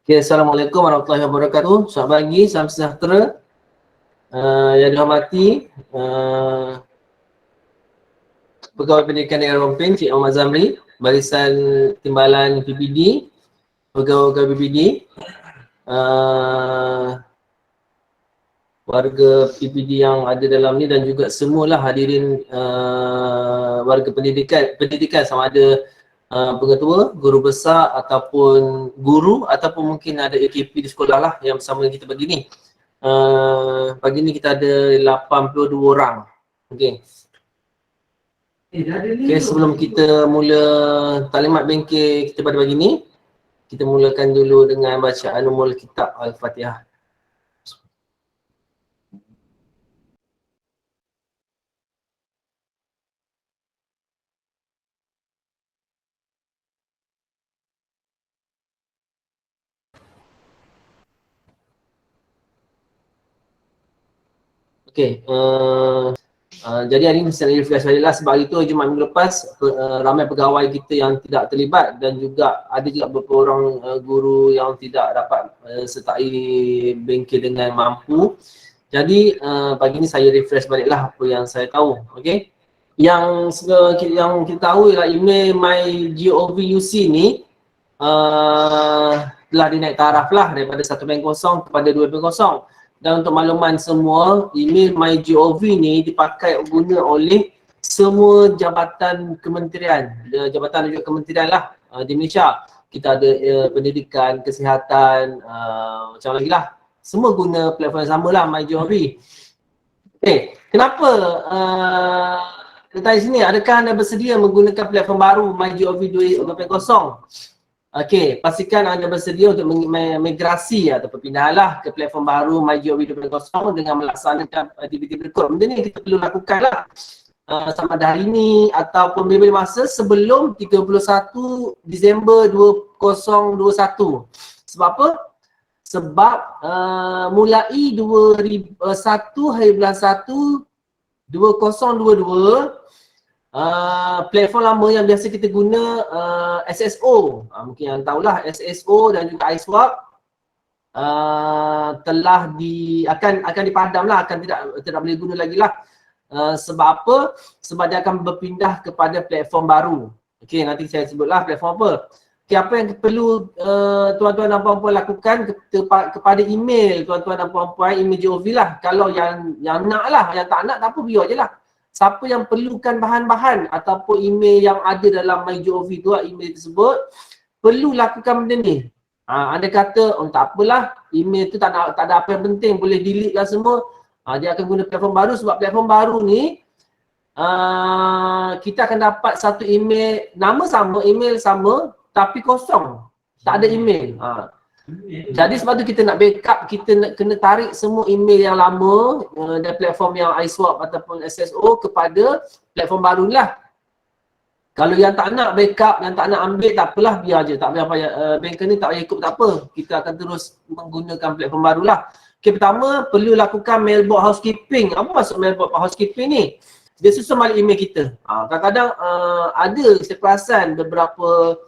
Okay, Assalamualaikum warahmatullahi wabarakatuh. Selamat pagi, salam sejahtera. Yang dihormati Pegawai Pendidikan Negara Rompin, Cik Ahmad Zamri, Barisan Timbalan PBD, Pegawai PBD, warga PBD yang ada dalam ni dan juga semualah hadirin warga pendidikan sama ada pengetua, guru besar ataupun guru ataupun mungkin ada AKP di sekolah lah yang bersama kita pagi ni. Pagi ni kita ada 82 orang. Okey. Okay, sebelum kita mula taklimat bengkel kita pada pagi ni, kita mulakan dulu dengan bacaan umul kitab Al-Fatihah. Okey, jadi hari ini saya refresh balik lah sebab itu Jumaat minggu lepas ramai pegawai kita yang tidak terlibat dan juga ada juga beberapa orang guru yang tidak dapat sertai bengkel dengan mampu. Jadi pagi ni saya refresh balik lah apa yang saya tahu. Okey, yang kita tahu ialah email MyGovUC ni telah dinaik taraf lah daripada 1.0 kepada 2.0. Dan untuk makluman semua, email MyGov ni dipakai guna oleh semua jabatan kementerian, jabatan dan juga kementerian lah di Malaysia. Kita ada pendidikan, kesihatan, macam lagi lah. Semua guna platform yang sama lah, MyGov. Okay, kenapa tanya sini, adakah anda bersedia menggunakan platform baru MyGov 2.0? Okey, pastikan anda bersedia untuk migrasi atau perpindahanlah ke platform baru MyGov 2.0 dengan melaksanakan aktiviti berikut. Benda ni kita perlu lakukan lah sama ada hari ini ataupun bila masa sebelum 31 Disember 2021. Sebab apa? Sebab mulai 1 hari bulan 1 2022 platform lama yang biasa kita guna SSO, mungkin yang tahulah SSO dan juga iSwap telah akan dipadam lah, akan tidak boleh guna lagi lah. Sebab apa? Sebab dia akan berpindah kepada platform baru. Okey, nanti saya sebutlah platform apa. Okey, apa yang perlu tuan-tuan dan puan-puan lakukan kepada email tuan-tuan dan puan-puan, email GOV lah. Kalau yang nak lah, yang tak nak tak apa, biar je lah. Siapa yang perlukan bahan-bahan ataupun email yang ada dalam MyGov tu, email tersebut, perlu lakukan benda ni. Anda kata, oh tak apalah, email tu tak ada apa yang penting, boleh delete lah semua. Dia akan guna platform baru sebab platform baru ni, kita akan dapat satu email, nama sama, email sama, tapi kosong. Tak ada email. Jadi sebab tu kita nak backup, kita kena tarik semua email yang lama dari platform yang iSwap ataupun SSO kepada platform baru lah. Kalau yang tak nak backup, yang tak nak ambil, tak apalah, biar je. Tak payah, bengkel ni tak payah ikut, tak apa. Kita akan terus menggunakan platform baru lah. Okay, pertama perlu lakukan mailbox housekeeping. Apa maksud mailbox housekeeping ni? Dia susun balik email kita. Kadang-kadang ada saya perasan beberapa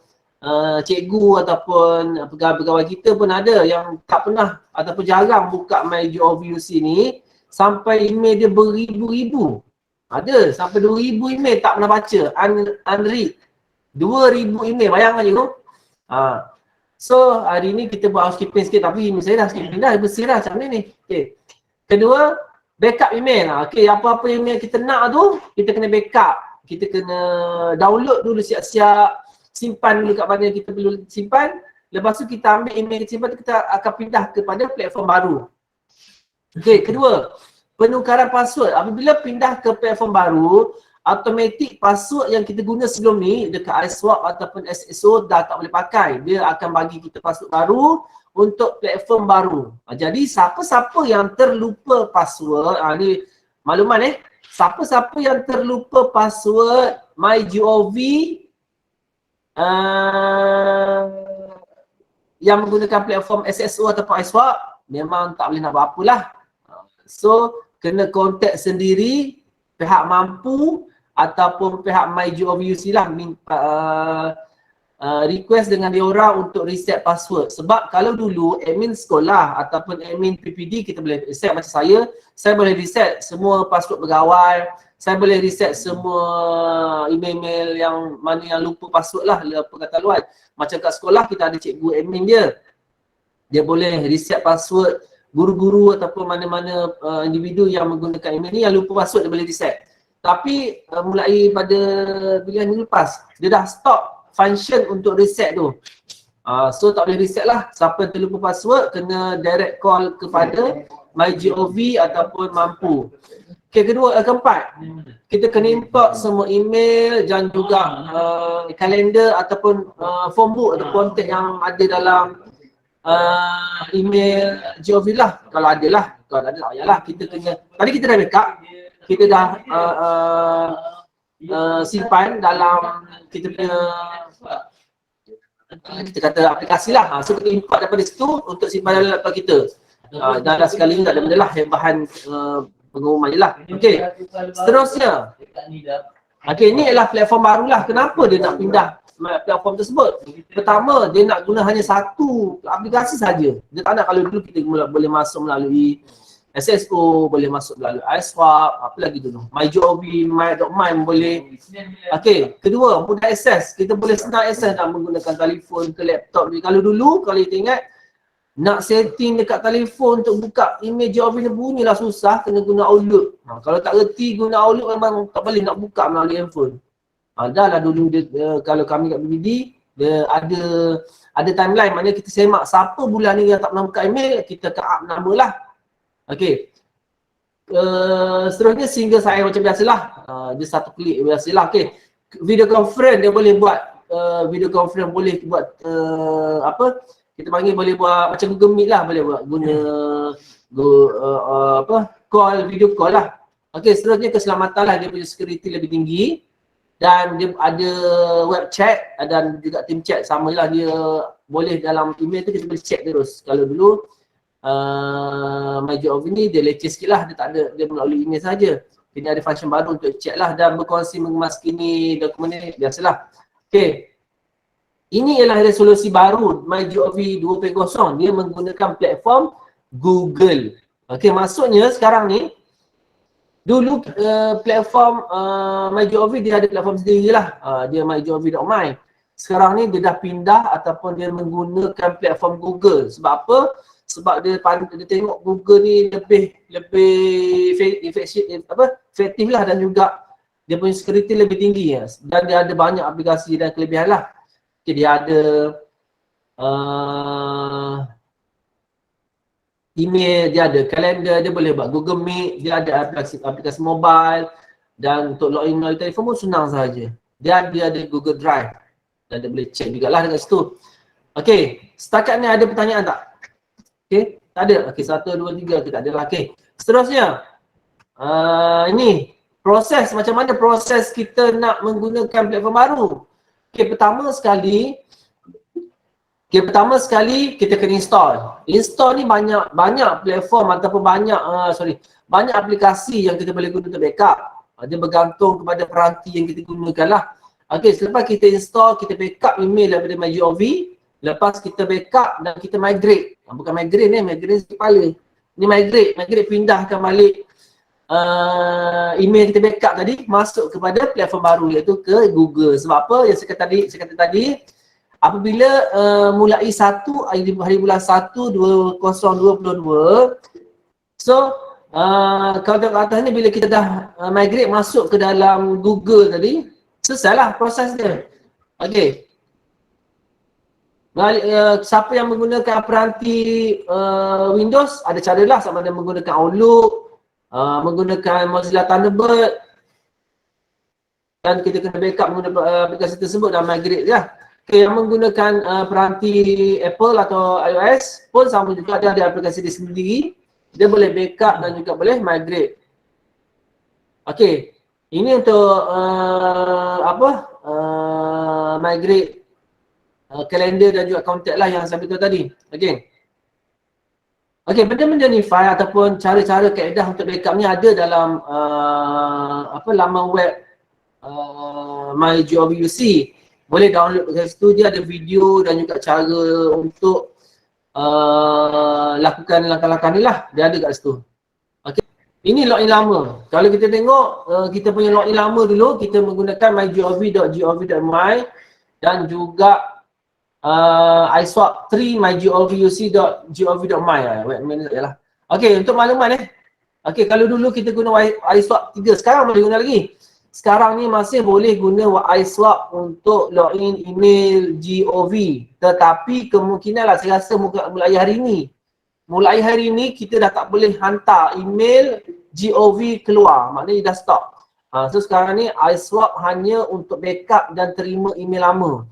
cikgu ataupun pegawai kita pun ada yang tak pernah ataupun jarang buka MyGovUC ni sampai email dia beribu-ribu. Ada sampai 2,000 email tak pernah baca, unread. 2,000 email, bayangkan je tu. So hari ni kita buat housekeeping sikit, tapi email saya dah housekeeping dah, bersih dah macam ni. Okay. Kedua, backup email. Okay, apa-apa email kita nak tu, kita kena backup. Kita kena download dulu siap-siap, simpan dulu kat mana kita perlu simpan. Lepas tu kita ambil email kita simpan, kita akan pindah kepada platform baru. Okey, kedua, penukaran password. Apabila pindah ke platform baru, automatik password yang kita guna sebelum ni dekat iSwap ataupun SSO dah tak boleh pakai. Dia akan bagi kita password baru untuk platform baru. Jadi siapa-siapa yang terlupa password, ni makluman siapa-siapa yang terlupa password MyGov yang menggunakan platform SSO ataupun iSwap, memang tak boleh nak buat apalah. So, kena kontak sendiri pihak mampu ataupun pihak MyGovUC lah, request dengan diorang untuk reset password. Sebab kalau dulu admin sekolah ataupun admin PPD kita boleh reset, macam saya boleh reset semua password pegawai, saya boleh reset semua email-email yang mana yang lupa password lah, lupa kata luar. Macam kat sekolah kita ada cikgu admin dia boleh reset password guru-guru ataupun mana-mana individu yang menggunakan email ni yang lupa password dia boleh reset. Tapi mulai pada pilihan minggu lepas, dia dah stop function untuk reset tu. So tak boleh reset lah. Siapa yang terlupa password kena direct call kepada MyGov ataupun Mampu. Okay, keempat, kita kena import semua email dan juga kalender ataupun form book atau kontak yang ada dalam email GOV lah. Kalau ada lah, kalau ada lah, yalah kita kena. Tadi kita dah backup, kita dah simpan dalam kita punya kita kata aplikasi lah. So kita import daripada situ untuk simpan dalam laptop kita. Dah sekali tak ada benda lah, bahan pengumuman je lah. Okay, seterusnya. Okay, ni adalah platform baru lah. Kenapa dia nak pindah platform tersebut? Pertama, dia nak guna hanya satu aplikasi saja. Dia tak nak kalau dulu kita boleh masuk melalui SSO, boleh masuk melalui iSwap, apa lagi dulu, MyGov, My.my boleh. Okay, kedua, mudah akses. Kita boleh senang akses nak menggunakan telefon ke laptop. Kalau dulu, kalau kita ingat, nak setting dekat telefon untuk buka email GOV ni bunyilah susah, kena guna Outlook. Kalau tak reti guna Outlook memang tak boleh nak buka melalui handphone. Dah lah dulu dia, kalau kami kat BBD, dia ada timeline mana kita semak siapa bulan ni yang tak pernah buka email, kita ke up nama lah. Okay. Seterusnya single sign macam biasalah. Dia satu klik biasalah. Okay. Video conference dia boleh buat, video conference boleh buat apa? Kita panggil boleh buat macam Google Meet lah, boleh buat guna call, video call lah. Okay, seterusnya keselamatan lah, dia punya security lebih tinggi dan dia ada web chat dan juga team chat sama lah, dia boleh dalam email tu kita boleh check terus. Kalau dulu MyGov ni dia leceh sikit lah, dia tak ada, dia melalui email saja. Ini ada function baru untuk chat lah dan berkongsi mengemas-kini dokumen ni, biasalah. Okay. Ini ialah resolusi baru MyGov 2.0. Dia menggunakan platform Google. Okey, maksudnya sekarang ni dulu platform MyGov dia ada platform sendiri lah. Dia MyGov.my. Sekarang ni dia dah pindah ataupun dia menggunakan platform Google. Sebab apa? Sebab dia tengok Google ni lebih efektif lah dan juga dia punya security lebih tinggi ya. Dan dia ada banyak aplikasi dan kelebihan lah. Okay, dia ada email, dia ada kalender, dia boleh buat Google Meet, dia ada aplikasi mobile dan untuk login melalui telefon pun senang sahaja. Dia ada Google Drive dan dia boleh check jugalah dekat situ. Okay, setakat ni ada pertanyaan tak? Okay, tak ada. Okay, 1, 2, 3 kita ada lah. Okay, seterusnya ini proses, macam mana proses kita nak menggunakan platform baru. Okay, pertama sekali kita kena install. Install ni banyak platform ataupun banyak aplikasi yang kita boleh guna untuk backup. Dia bergantung kepada peranti yang kita gunakan lah. Okay, selepas kita install, kita backup email daripada MyGov. Lepas kita backup dan kita migrate. Bukan migrate ni, migrate kepala. Ni migrate pindahkan balik email kita backup tadi masuk kepada platform baru iaitu ke Google. Sebab apa yang saya kata tadi apabila mulai 1 hari bulan 1 2022, so kalau tengok atas ni bila kita dah migrate masuk ke dalam Google tadi, selesailah proses dia. Okey. Siapa yang menggunakan peranti Windows ada cara lah, sama ada menggunakan Outlook, menggunakan Mozilla Thunderbird dan kita kena backup menggunakan aplikasi tersebut dan migrate je lah. Okay, yang menggunakan peranti Apple atau iOS pun sama juga, dia ada aplikasi dia sendiri, dia boleh backup dan juga boleh migrate. Okay, ini untuk migrate kalender dan juga contact lah yang saya beritahu tadi. Okay. Okey, benda-benda ni file ataupun cara-cara kaedah untuk backup ni ada dalam laman web MyGov UC. Boleh download dari situ, dia ada video dan juga cara untuk lakukan langkah-langkah ni lah, dia ada kat situ. Okay. Ini login lama. Kalau kita tengok kita punya login lama dulu, kita menggunakan mygov.gov.my dan juga iSwap 3 mygovuc.gov.my lah. Okey, untuk makluman okey, kalau dulu kita guna iSwap 3, sekarang boleh guna lagi. Sekarang ni masih boleh guna iSwap untuk login email GOV, tetapi kemungkinan lah saya rasa mulai hari ni kita dah tak boleh hantar email GOV keluar, maknanya dah stop. So sekarang ni iSwap hanya untuk backup dan terima email lama.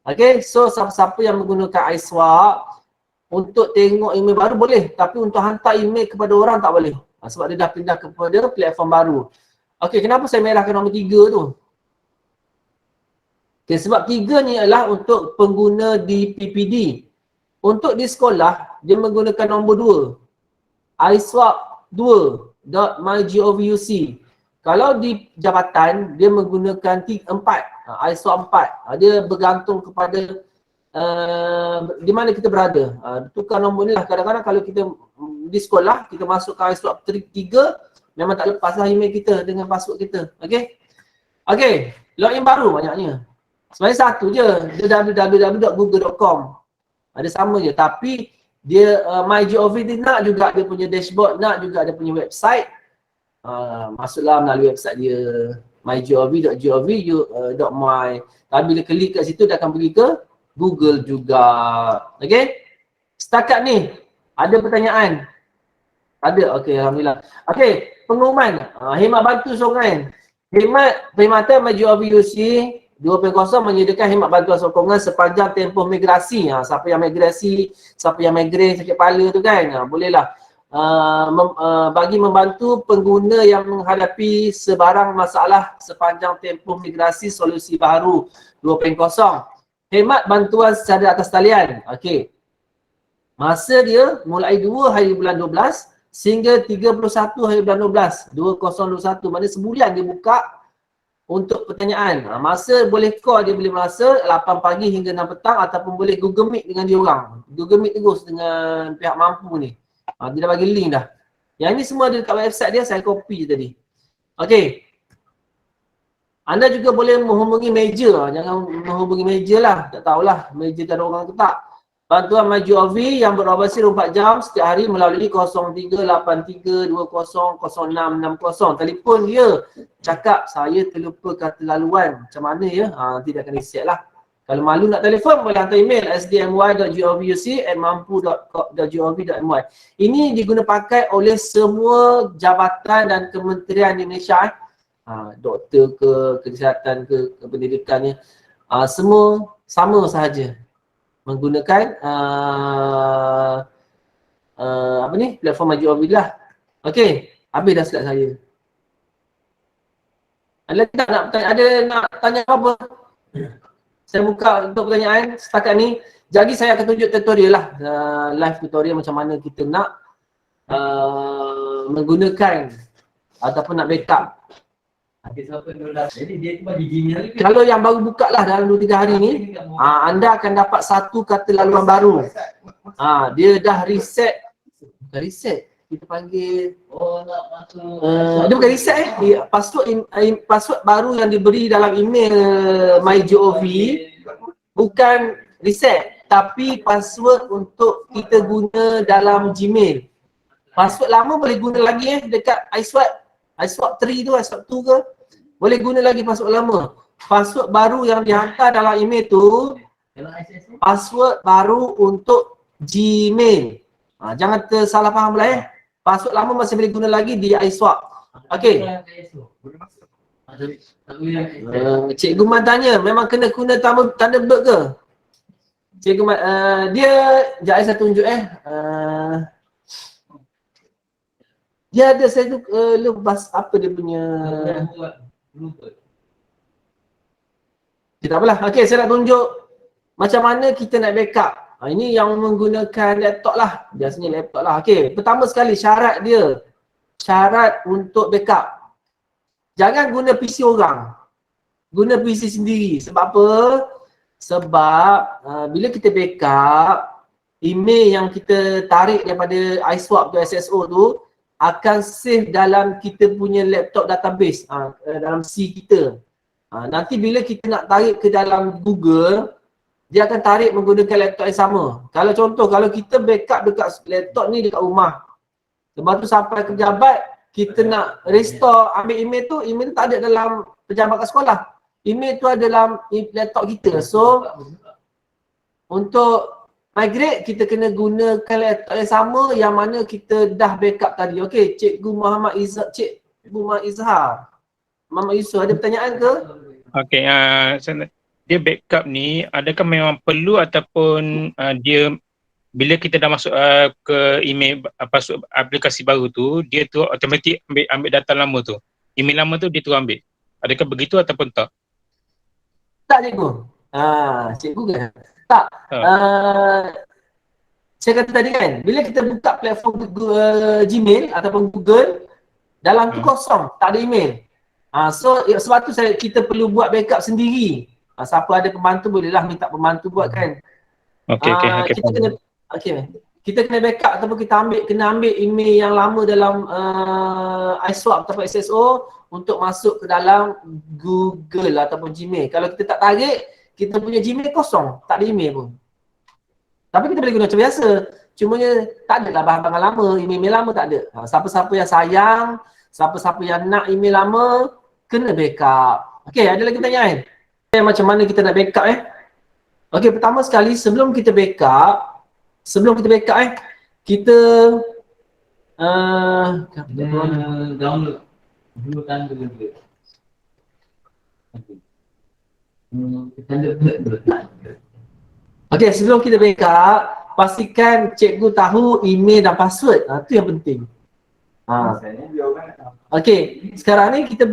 Okay, so siapa-siapa yang menggunakan iSwap untuk tengok email baru boleh, tapi untuk hantar email kepada orang tak boleh. Sebab dia dah pindah kepada platform baru. Okay, kenapa saya merahkan nombor 3 tu? Okay, sebab 3 ni adalah untuk pengguna di PPD. Untuk di sekolah, dia menggunakan nombor 2. iSwap2.mygovuc. Kalau di jabatan, dia menggunakan 4. iSwap 4. Dia bergantung kepada di mana kita berada. Tukar nombor ni lah. Kadang-kadang kalau kita di sekolah, kita masukkan iSwap 3, memang tak lepas lah email kita dengan password kita. Okay? Okay, login baru banyaknya. Sebenarnya satu je, dia www.google.com. Ada sama je, tapi dia MyGov dia nak juga dia punya dashboard, nak juga dia punya website. Masuklah melalui website dia mygov.gov.my. Tapi bila klik kat situ dia akan pergi ke Google juga. Okey? Setakat ni ada pertanyaan? Ada. Okey, alhamdulillah. Okey, pengumuman hemat bantu sokongan. Perkhidmatan MyGOVUC 2.0 menyediakan hemat bantuan sokongan sepanjang tempoh migrasi. Siapa yang migrasi, siapa yang migrate sakit kepala tu kan, bolehlah bagi membantu pengguna yang menghadapi sebarang masalah sepanjang tempoh migrasi solusi baru 2.0. Hemat bantuan secara atas talian. Okey. Masa dia mulai 2 hari bulan 12 sehingga 31 hari bulan 12 2021. Maknanya sebulan dia buka untuk pertanyaan. Masa boleh call dia boleh masa 8 pagi hingga 6 petang ataupun boleh Google Meet dengan dia orang. Google Meet terus dengan pihak mampu ni. Dia dah bagi link dah. Yang ni semua ada dekat website dia, saya copy je tadi. Okey. Anda juga boleh menghubungi meja. Jangan menghubungi meja lah. Tak tahulah meja tak ada orang ke tak. Bantuan MyGov yang beroperasi 24 jam setiap hari melalui 0383200660. Telefon dia cakap saya terlupa kata laluan. Macam mana ya? Nanti dia akan reset lah. Kalau malu nak telefon boleh hantar email sdmy.govuc@mampu.gov.my. Ini diguna pakai oleh semua jabatan dan kementerian di Malaysia. Doktor ke, kesihatan ke, pendidikannya. Semua sama sahaja. Menggunakan platform MyGov lah. Okey, habis dah slide saya. Ada tak nak tanya apa? Saya buka untuk pertanyaan setakat ni. Jadi saya akan tunjuk tutorial lah, live tutorial macam mana kita nak menggunakan ataupun nak backup. Jadi dia tu bagi gini. Kalau yang baru buka lah dalam 2-3 hari ni, anda akan dapat satu kata laluan baru. Dia dah reset. Bukan reset. Kita panggil nak masuk. Dia bukan reset password baru yang diberi dalam email MyGov bukan reset, tapi password untuk kita guna dalam Gmail. Password lama boleh guna lagi dekat iSwap 3 tu, iSwap 2 ke, boleh guna lagi password lama. Password baru yang dihantar dalam email tu password baru untuk Gmail. Jangan tersalah faham pula password lama masih boleh guna lagi di iSwap. Okey. Cikgu Man tanya, memang kena guna Thunderbird ke? Cikgu Man, dia, sekejap saya tunjuk dia ada saya tu lepas apa dia punya tak apalah. Okey, saya nak tunjuk macam mana kita nak backup. Ini yang menggunakan laptop lah. Biasanya laptop lah. Okey, pertama sekali syarat dia. Syarat untuk backup. Jangan guna PC orang. guna PC sendiri. Sebab apa? Sebab bila kita backup, email yang kita tarik daripada iSwap tu, SSO tu akan save dalam kita punya laptop database, dalam C kita. Nanti bila kita nak tarik ke dalam Google, dia akan tarik menggunakan laptop yang sama. Kalau contoh, kalau kita backup dekat laptop ni dekat rumah, lepas tu sampai ke pejabat, kita nak restore, ambil email tu tak ada dalam pejabat kat sekolah. Email tu ada dalam laptop kita. So, untuk migrate, kita kena gunakan laptop yang sama yang mana kita dah backup tadi. Okey, Cikgu Muhammad Izhar. Muhammad Yusof, ada pertanyaan ke? Okey, dia backup ni adakah memang perlu ataupun dia bila kita dah masuk ke email masuk aplikasi baru tu, dia tu automatik ambil data lama tu. Email lama tu dia tu ambil. Adakah begitu ataupun tak? Tak, cikgu. Cikgu kan? Tak. Saya kata tadi kan, bila kita buka platform Gmail ataupun Google, dalam tu kosong, tak ada email. So sebab tu kita perlu buat backup sendiri. Siapa ada pembantu bolehlah minta pembantu buat kan. Kita kena backup ataupun kita kena ambil email yang lama dalam iSwap ataupun SSO untuk masuk ke dalam Google ataupun Gmail. Kalau kita tak tarik, kita punya Gmail kosong, tak ada email pun. Tapi kita boleh guna macam biasa. Cumanya tak ada lah bahan-bahan lama, email lama tak ada. Siapa-siapa yang sayang, siapa-siapa yang nak email lama, kena backup. Okey, ada lagi pertanyaan? Macam mana kita nak backup Okey, pertama sekali sebelum kita backup, kita download dua tanda juga. Okey, sebelum kita backup, pastikan cikgu tahu email dan password. Itu yang penting. Okey, sekarang ni kita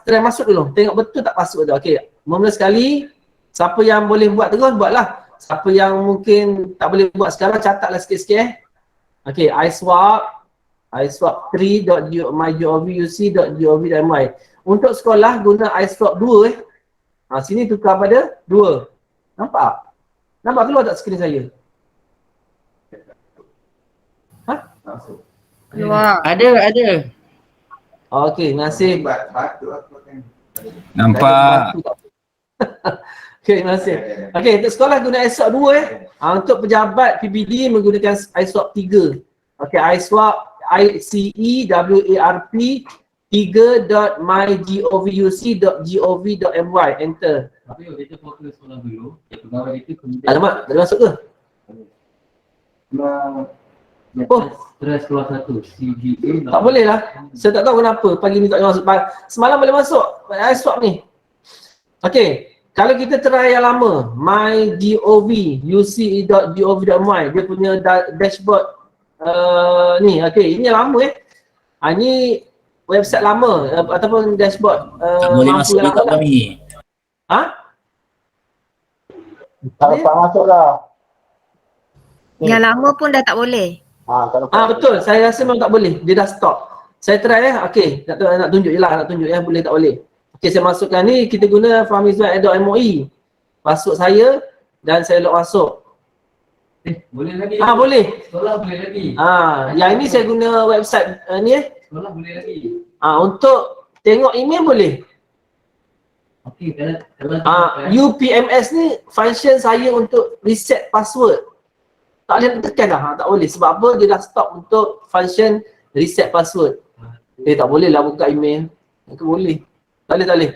try masuk dulu. Tengok betul tak password tu. Okey, mula sekali, siapa yang boleh buat terus, buatlah. Siapa yang mungkin tak boleh buat sekarang, catatlah sikit-sikit Okey, iswap3.mygovuc.gov.my. Untuk sekolah guna iswap 2 sini tukar pada 2. Nampak? Nampak keluar tak skrin saya? Keluar. Ada. Okey, terima kasih. Nampak. Okey, terima kasih. Okey, untuk sekolah guna ISWAP 2 untuk pejabat PBD menggunakan ISWAP 3. Okey, ISWAP ICEWARP 3.mygovuc.gov.my. Enter. Tapi kita fokus sekolah dulu. Pegawai itu kemudian. Alamak, dah masuk ke? Stress keluar satu. CGA. Tak boleh lah. Saya tak tahu kenapa pagi ni tak boleh masuk. Semalam boleh masuk ISWAP ni. Okey. Kalau kita try yang lama, mygovuc.gov.my, dia punya dashboard ni. Okey, ini yang lama ini website lama ataupun dashboard tak boleh masuk juga kami. Tak masuk lah. Yang lama pun dah tak boleh. Betul, saya rasa memang tak boleh. Dia dah stop. Saya try Okey, nak tunjuk je lah, boleh tak boleh. Okey, saya masukkan ni, kita guna fahmizwan.moi. Password saya dan saya log masuk. Boleh lagi. Boleh. Sekolah boleh lagi. Yang ini saya guna website ni Sekolah boleh lagi. Untuk tengok email boleh. Okey, kalau UPMS ni function saya untuk reset password. Tak boleh tekan dah, tak boleh. Sebab apa? Dia dah stop untuk function reset password. Tak boleh lah buka email. Boleh. Tak boleh.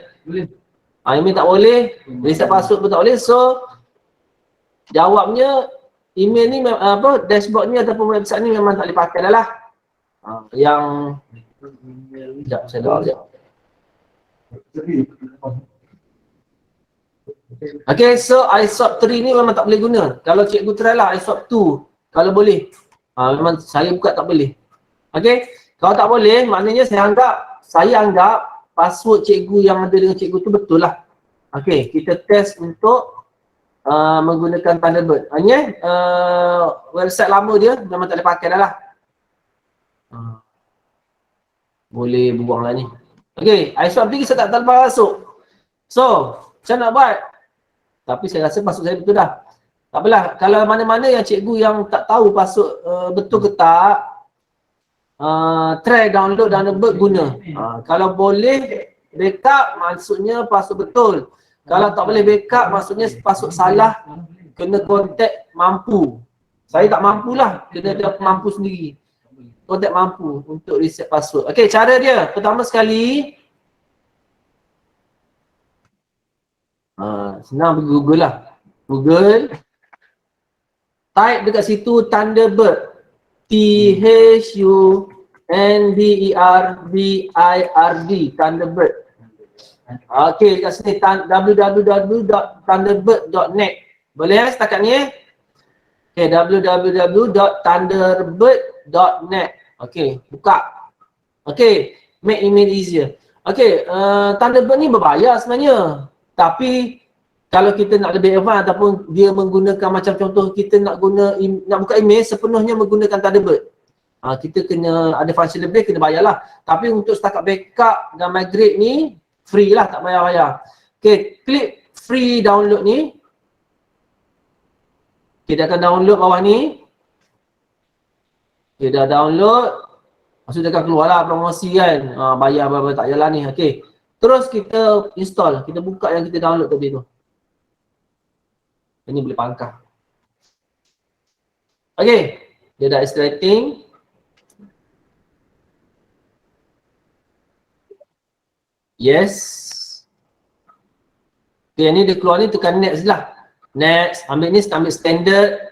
Email tak boleh, reset password pun tak boleh. So jawabnya email ni dashboard ni ataupun website ni memang tak boleh pakai dah lah. Yang sekejap saya doa sekejap. Okay, so ISWAP 3 ni memang tak boleh guna. Kalau cikgu try lah ISWAP 2 kalau boleh. Memang saya buka tak boleh. Okay, kalau tak boleh maknanya saya anggap password cikgu yang ada dengan cikgu tu betul lah. Okay, kita test untuk menggunakan Thunderbird. Hanya website lama dia memang tak boleh pakai dah lah. Boleh buang lah ni. Okay, ISWAP 3 saya tak terlepas masuk. So, macam nak buat? Tapi saya rasa password saya betul dah. Tak apalah, kalau mana-mana yang cikgu yang tak tahu password betul ke tak, try download Thunderbird guna. Kalau boleh backup, maksudnya password betul. Kalau tak boleh backup, maksudnya password salah, kena contact mampu. Saya tak mampulah, kena dia mampu sendiri. Contact mampu untuk reset password. Okey, cara dia, pertama sekali, senang pergi Google lah. Google, type dekat situ Thunderbird. Thunderbird. Thunderbird. Okey, dekat sini www.thunderbird.net. Boleh setakat ni? Okey, www.thunderbird.net. Okey, buka. Okey, make email easier. Okey, Thunderbird ni berbayar sebenarnya. Tapi kalau kita nak lebih advance ataupun dia menggunakan macam contoh kita nak buka email sepenuhnya menggunakan Thunderbird. Kita kena ada function lebih, kena bayar lah. Tapi untuk setakat backup dan migrate ni free lah, tak bayar-bayar. Okay, klik free download ni. Kita akan download bawah ni. Okay, dah download. Maksudnya akan keluar lah promosi kan. Bayar berapa tak payahlah ni. Okay. Terus kita install, kita buka yang kita download tadi tu. Ini boleh pangkah. Okay, dia dah extracting. Yes. Okay, ni dia keluar ni tekan next lah. Next, ambil ni, ambil standard.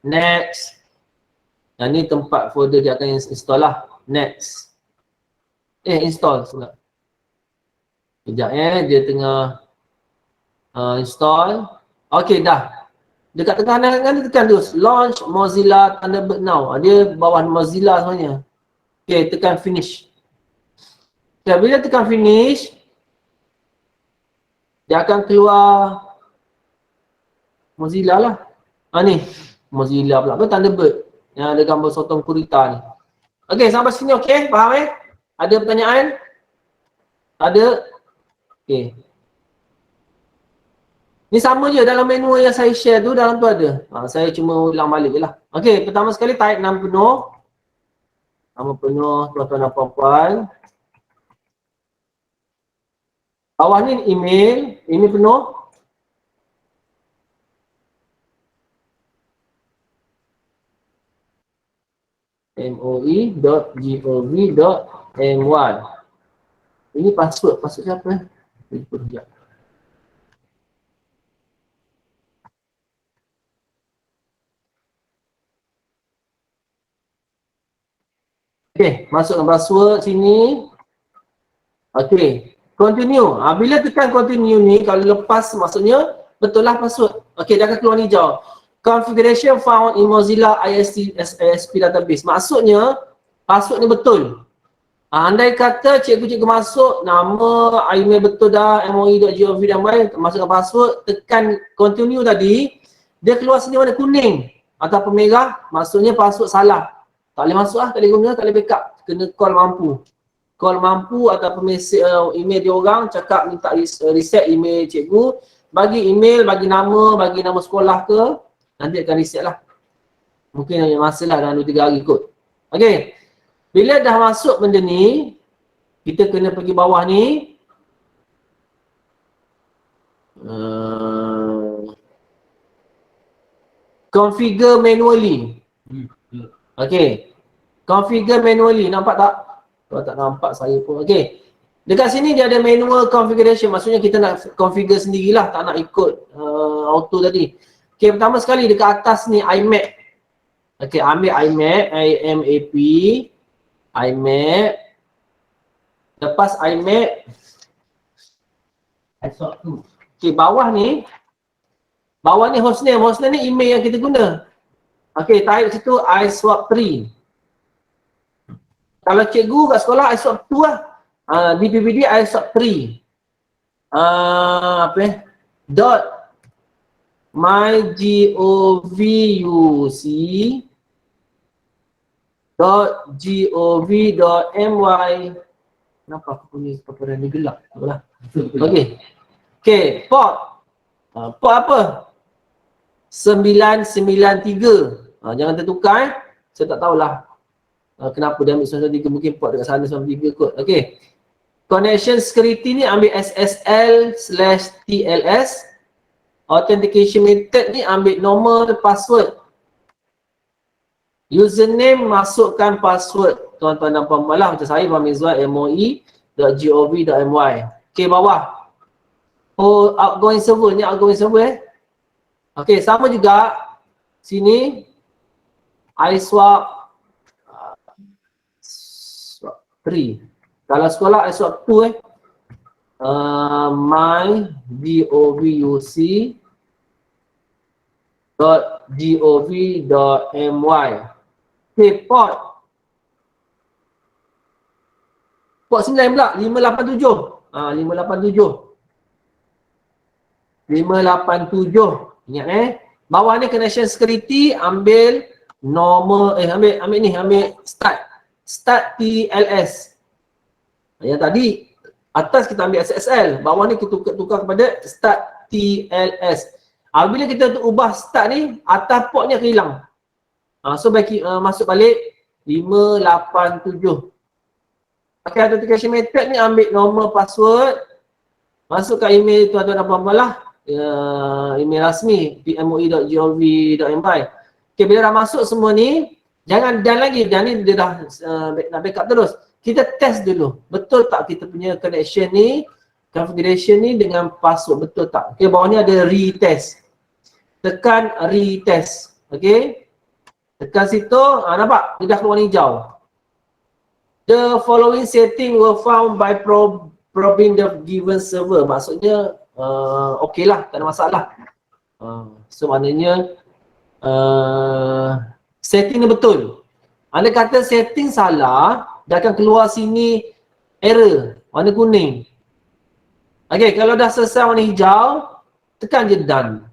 Next. Yang ni tempat folder dia akan install lah. Next. Install pula. Sekejap dia tengah install. Okey, dah. Dekat tengah kanan tekan tu launch Mozilla Thunderbird now. Dia bawah Mozilla sebenarnya. Okey, tekan finish. Okay, bila tekan finish, dia akan keluar Mozilla lah. Ni Mozilla pula. Thunderbird yang ada gambar sotong gurita ni. Okey, sampai sini okey? Faham Ada pertanyaan? Ada? Okey. Ni sama je dalam menu yang saya share tu, dalam tu ada. Saya cuma ulang balik je lah. Okey, pertama sekali type nama penuh. Nama penuh tuan-tuan dan puan-puan. Bawah ni email penuh. moi.gov.my. Ini password siapa Lupa sekejap. Okey, masukkan password sini. Okey, continue. Bila tekan continue ni, kalau lepas maksudnya betul lah password. Okey, dia akan keluar ni hijau. Configuration found in Mozilla ISP database. Maksudnya password ni betul. Andai kata cikgu-cikgu masuk nama, email betul dah, moi.gov.my, masukkan password, tekan continue tadi, dia keluar sini warna kuning ataupun merah, maksudnya password salah. Tak boleh masuk lah, tak boleh guna, tak boleh backup. Kena call mampu. Call mampu ataupun mesej email dia orang, cakap minta reset email cikgu, bagi email, bagi nama sekolah ke, nanti akan reset lah. Mungkin ada masa lah dalam 2-3 hari kot. Okay. Bila dah masuk benda ni, kita kena pergi bawah ni. Configure manually. Okay. Configure manually. Nampak tak? Kalau tak nampak saya pun. Okay. Dekat sini dia ada manual configuration. Maksudnya kita nak configure sendirilah. Tak nak ikut auto tadi. Okay. Pertama sekali dekat atas ni iMac. Okay. Ambil iMac. IMAP. iMac. Lepas iMac. Okay. Bawah ni hostname. Hostname ni email yang kita guna. Okay. Type situ iSwap3. Kalau cikgu kat sekolah iSwap2 lah. DPPD iSwap3. Dot mygovuc.gov.my. Kenapa aku punya paparan ni gelap? Okay. Okay, port. Port apa? 993. Jangan tertukar. Saya tak tahulah kenapa dia ambil 993. Mungkin port dekat sana 93 kot. Okay. Connection security ni ambil SSL/TLS. Authentication method ni ambil normal password. Username masukkan password. Tuan-tuan dan puan-puan lah. Macam saya, fahmizwan.moi.gov.my. Okay, bawah. Oh, outgoing server. Ni outgoing server Okay, sama juga. Sini. iSwap 3. Kalau sekolah iSwap 2 my.gov.my. Okay, port 9 pula, 587. 587. Ingat bawah ni connection security ambil normal, ambil start TLS. Yang tadi atas kita ambil SSL, bawah ni kita tukar kepada start TLS. Bila kita ubah start ni, atas port ni akan hilang. So bagi masuk balik 587. Pakai authentication method ni ambil normal password. Masukkan email tuan-tuan dan puan-puan lah. Email rasmi pmoi.gov.my. Okay, bila dah masuk semua ni, jangan done lagi. Dan ni dia dah nak backup terus. Kita test dulu. Betul tak kita punya connection ni, configuration ni dengan password betul tak? Okay, bawah ni ada retest. Tekan retest. Okay. Tekan situ, nampak? Dia dah keluar hijau. The following setting were found by probing the given server. Maksudnya, okey lah, tak ada masalah. So maknanya, setting ni betul. Anda kata setting salah, dia akan keluar sini error, warna kuning. Okay, kalau dah selesai warna hijau, tekan je done.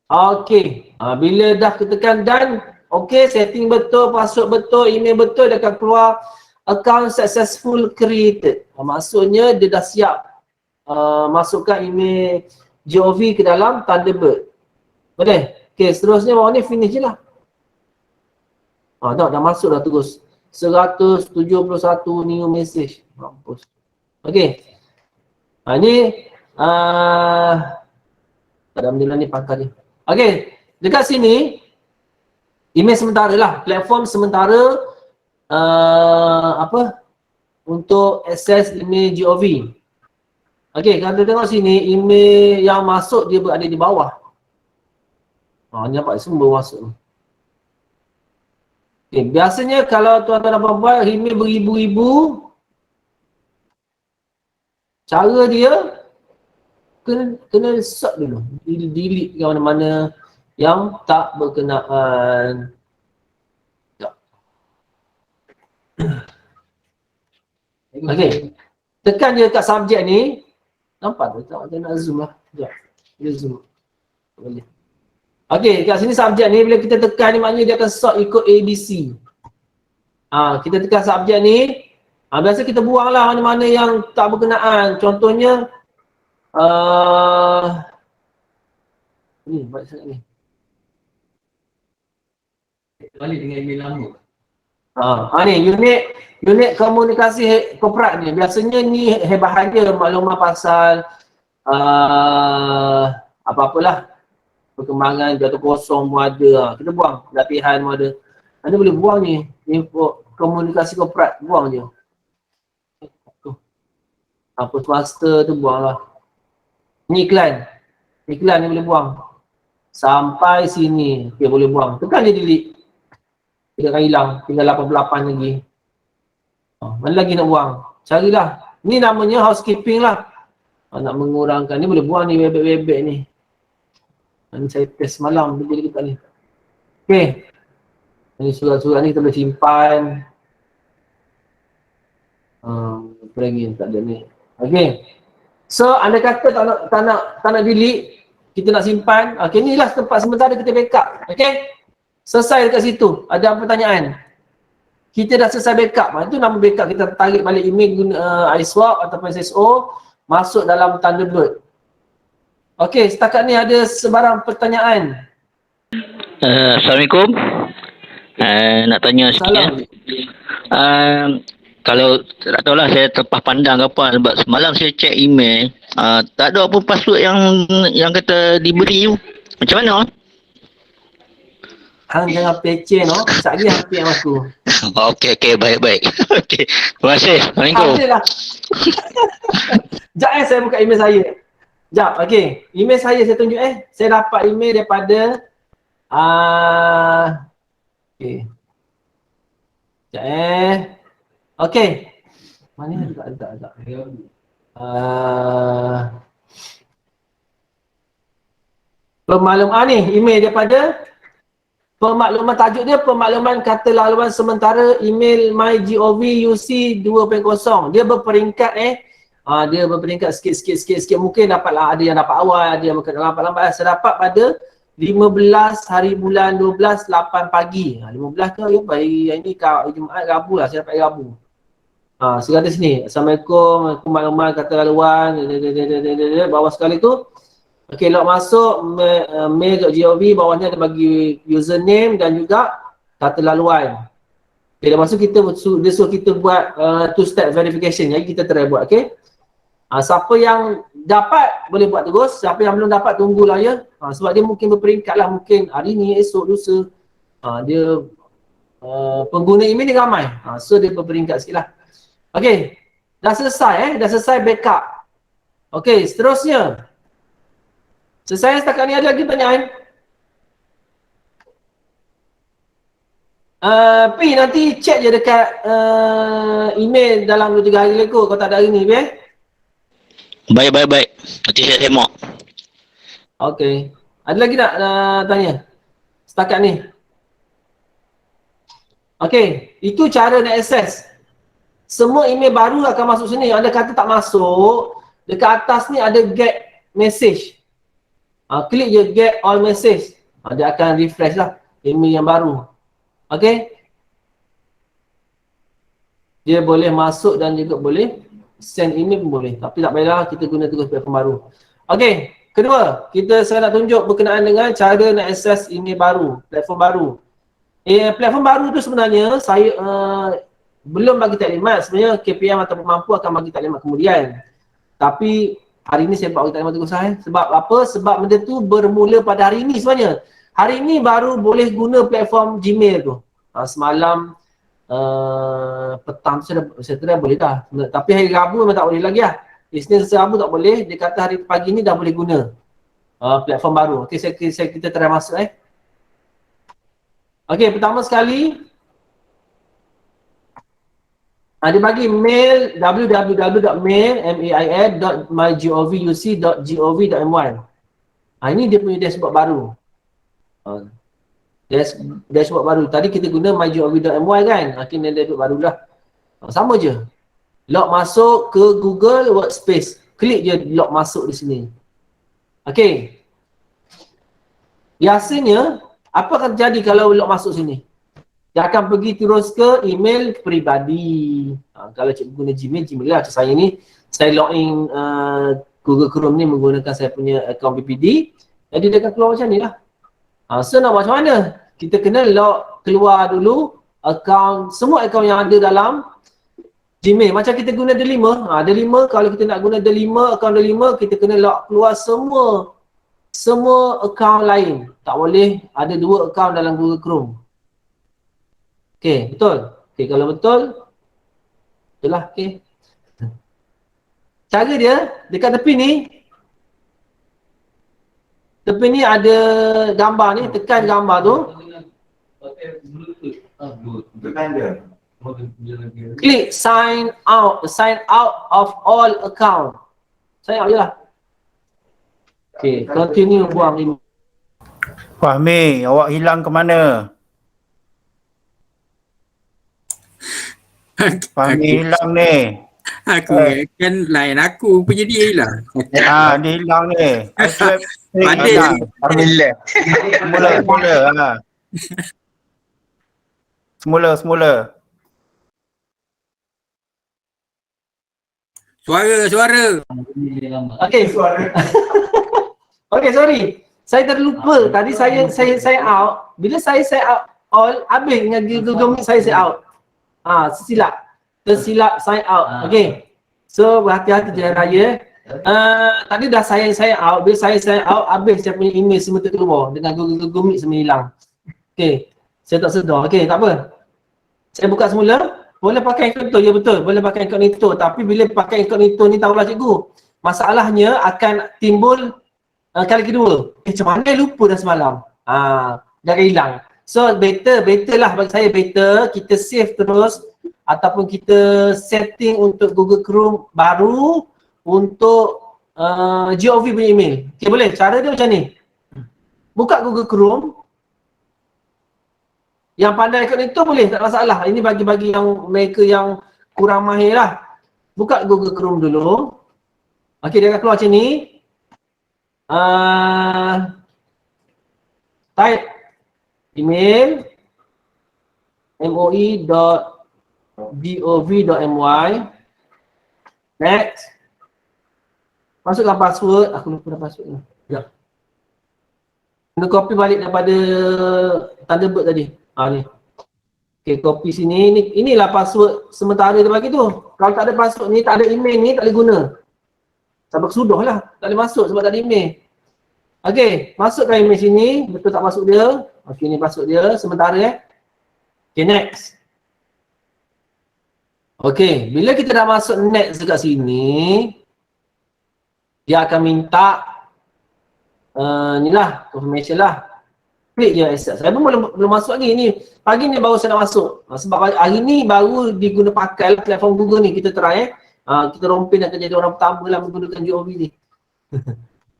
Okay, bila dah tekan done, okay, setting betul, password betul, email betul, dia akan keluar account successful created. Maksudnya dia dah siap masukkan email GOV ke dalam Thunderbird. Boleh? Okay, seterusnya bawah ni finish je lah. Dah masuk dah terus. 171 new message. Mampus. Okay. Ni alhamdulillah ni pangkal ni. Okay, dekat sini email sementara lah, platform sementara untuk akses email GOV. Okay, kalau kita tengok sini, email yang masuk dia berada di bawah. Ni nampak semua masuk. Okay, biasanya kalau tuan-tuan dan puan-puan email beribu-ribu, cara dia kena sort dulu, delete ke mana-mana yang tak berkenaan. Okay, tekan je kat subjek ni. Nampak tak? Dia nak zoom lah. Sekejap, dia zoom. Boleh. Okay, kat sini subjek ni bila kita tekan ni maknanya dia akan sort ikut ABC. Kita tekan subjek ni. Biasa kita buang lah mana-mana yang tak berkenaan. Contohnya ni, buat sangat ni. Balik dengan email lama. Ni unit komunikasi korporat ni. Biasanya ni bahagia maklumat pasal apa-apalah. Perkembangan jatuh kosong pun ada. Kita buang. Latihan pun ada. Anda boleh buang ni. Info komunikasi korporat. Buang je. Postmaster tu buang lah. Ni iklan. Iklan ni boleh buang. Sampai sini. Okay, boleh buang. Tekan je delete. Dia akan hilang. Tinggal 88 lagi. Mana lagi nak buang? Carilah. Ni namanya housekeeping lah. Nak mengurangkan. Ni boleh buang ni bebek-bebek ni. Ni saya test malam. Dia jadi dekat ni. Okay. Ni surat-surat ni kita boleh simpan. Perangin tak ada ni. Okay. So anda kata tak nak delete. Kita nak simpan. Okay, ni lah tempat sementara kita backup. Okay. Selesai dekat situ. Ada apa pertanyaan? kita dah selesai backup. Itu nama backup, kita tarik balik email guna iSwap ataupun SSO masuk dalam Thunderbird. Okey, setakat ni ada sebarang pertanyaan? Assalamualaikum. Nak tanya sikit. Salam. Kalau tak tahulah saya terlepas pandang ke apa, sebab semalam saya check email, tak ada apa password yang kata diberi tu. Macam mana? Hang jangan peceh no. Sekejap lagi hang PM aku. Okey, baik. Okey. Terima kasih. Assalamualaikum. Ada lah. Sekejap saya buka email saya. Sekejap, okey. Email saya tunjuk Saya dapat email daripada okey. Sekejap okey. Mana agak. Pemakluman ni, email daripada pemakluman, tajuk dia pemakluman kata laluan sementara email MyGovUC 2.0. Dia berperingkat dia berperingkat sikit. Mungkin dapatlah, ada yang dapat awal, ada yang mungkin lambat. Saya dapat pada 15 hari bulan 12 8 pagi. 15 ke ya, hari ni Jumaat, Rabu lah, saya dapat Rabu. Segala sini. Assalamualaikum, makluman kata laluan bawah sekali tu. Okey, log masuk mail.gov, bawahnya ada bagi username dan juga kata laluan. Okey, dah masuk dia suruh kita buat two step verification. Jadi kita try buat, okey. Siapa yang dapat boleh buat terus, siapa yang belum dapat tunggulah ya. Sebab dia mungkin berperingkat lah, mungkin hari ni, esok, lusa. Dia pengguna email ni ramai. So dia berperingkat sikit lah. Okey, dah selesai backup. Okey, seterusnya. Selesai setakat ni, ada lagi pertanyaan? Pi nanti check je dekat email dalam 2-3 hari lagi kalau tak ada hari ni, Baik. Nanti saya tengok. Okey. Ada lagi nak tanya? Setakat ni. Okey, itu cara nak access. Semua email baru akan masuk sini. Anda kata tak masuk, dekat atas ni ada get message. Klik je get all message. Dia akan refresh lah email yang baru. Okey. Dia boleh masuk dan juga boleh send email pun boleh. Tapi tak payahlah, kita guna terus platform baru. Okey. Kedua, saya nak tunjuk berkenaan dengan cara nak access email baru, platform baru. Platform baru tu sebenarnya saya belum bagi taklimat. Sebenarnya KPM atau pemampu akan bagi taklimat kemudian. Tapi hari ni saya buat taklimat terus Sebab apa? Sebab benda tu bermula pada hari ni sebenarnya. Hari ni baru boleh guna platform Gmail tu. Semalam petang tu saya try boleh dah. Tapi hari Rabu memang tak boleh lagi lah. Isnin Selasa Rabu tak boleh. Dia kata hari pagi ni dah boleh guna platform baru. Okey, kita try masuk Okey, pertama sekali dia bagi mail www.mail.mygovuc.gov.my. Ini dia punya dashboard baru. Dashboard baru. Tadi kita guna mygov.my kan. Akhirnya dashboard baru lah. Sama je. Log masuk ke Google Workspace. Klik je log masuk di sini. Okey. Biasanya apa akan terjadi kalau log masuk sini? Dia akan pergi terus ke email peribadi. Kalau cikgu guna Gmail lah. Macam saya ni, saya login Google Chrome ni menggunakan saya punya akaun PPD. Jadi dia akan keluar macam ni lah. So nak buat macam mana? Kita kena log keluar dulu akaun, semua akaun yang ada dalam Gmail. Macam kita guna D5. D5, kalau kita nak guna D5, akaun D5, kita kena log keluar semua akaun lain. Tak boleh ada 2 akaun dalam Google Chrome. Okey, betul? Okey, kalau betul, itulah, okey. Cara dia, dekat tepi ni ada gambar ni, tekan gambar tu. Klik sign out of all account. Sign out je lah. Okey, continue buang ni. Fahmi, awak hilang ke mana? Fahmi hilang ni. Aku kan line aku punya dia hilang. Dia hilang ni. Ada Semula. Semula. Suara. Email lama. Okey. Okey, sorry. Saya terlupa. Tadi saya out. Bila saya out all, habis dengan Google Meet saya out. Tersilap sign out. Okey. So berhati-hati jalan raya. Tadi dah saya out. Bila saya out, habis saya punya email semua terkeluar dengan Google Meet semua hilang. Okey. Saya tak sedar. Okey, tak apa. Saya buka semula. Boleh pakai incognito, ya betul. Boleh pakai incognito. Tapi bila pakai incognito ni tahulah cikgu. Masalahnya akan timbul kali kedua. Macam mana lupa dah semalam. Jangan hilang. So better lah bagi saya kita save terus ataupun kita setting untuk Google Chrome baru untuk GOV punya email. Okay, boleh? Cara dia macam ni. Buka Google Chrome. Yang pandai incognito boleh, tak masalah. Ini bagi-bagi yang mereka yang kurang mahir lah. Buka Google Chrome dulu. Okey, dia akan keluar macam ni. Type email moi.gov.my. Next. Masukkan password. Aku lupa dah password ni. Sekejap. Kena copy balik daripada Thunderbird tadi. Ni. Okay, copy sini. Inilah password sementara dia bagi tu. Kalau tak ada password ni, tak ada email ni, tak boleh guna. Sampai kesudah lah. Tak boleh masuk sebab tak ada email. Okay, masukkan email sini. Betul tak masuk dia. Okay, ni password dia sementara Okay, next. Okay, bila kita dah masuk next dekat sini, dia akan minta ni lah, confirmation lah. Klik je accept. Saya pun belum masuk lagi ni. Pagi ni baru saya nak masuk. Sebab hari ni baru diguna pakai lah platform Google ni. Kita try kita rompin akan jadi orang pertama lah menggunakan GOV ni.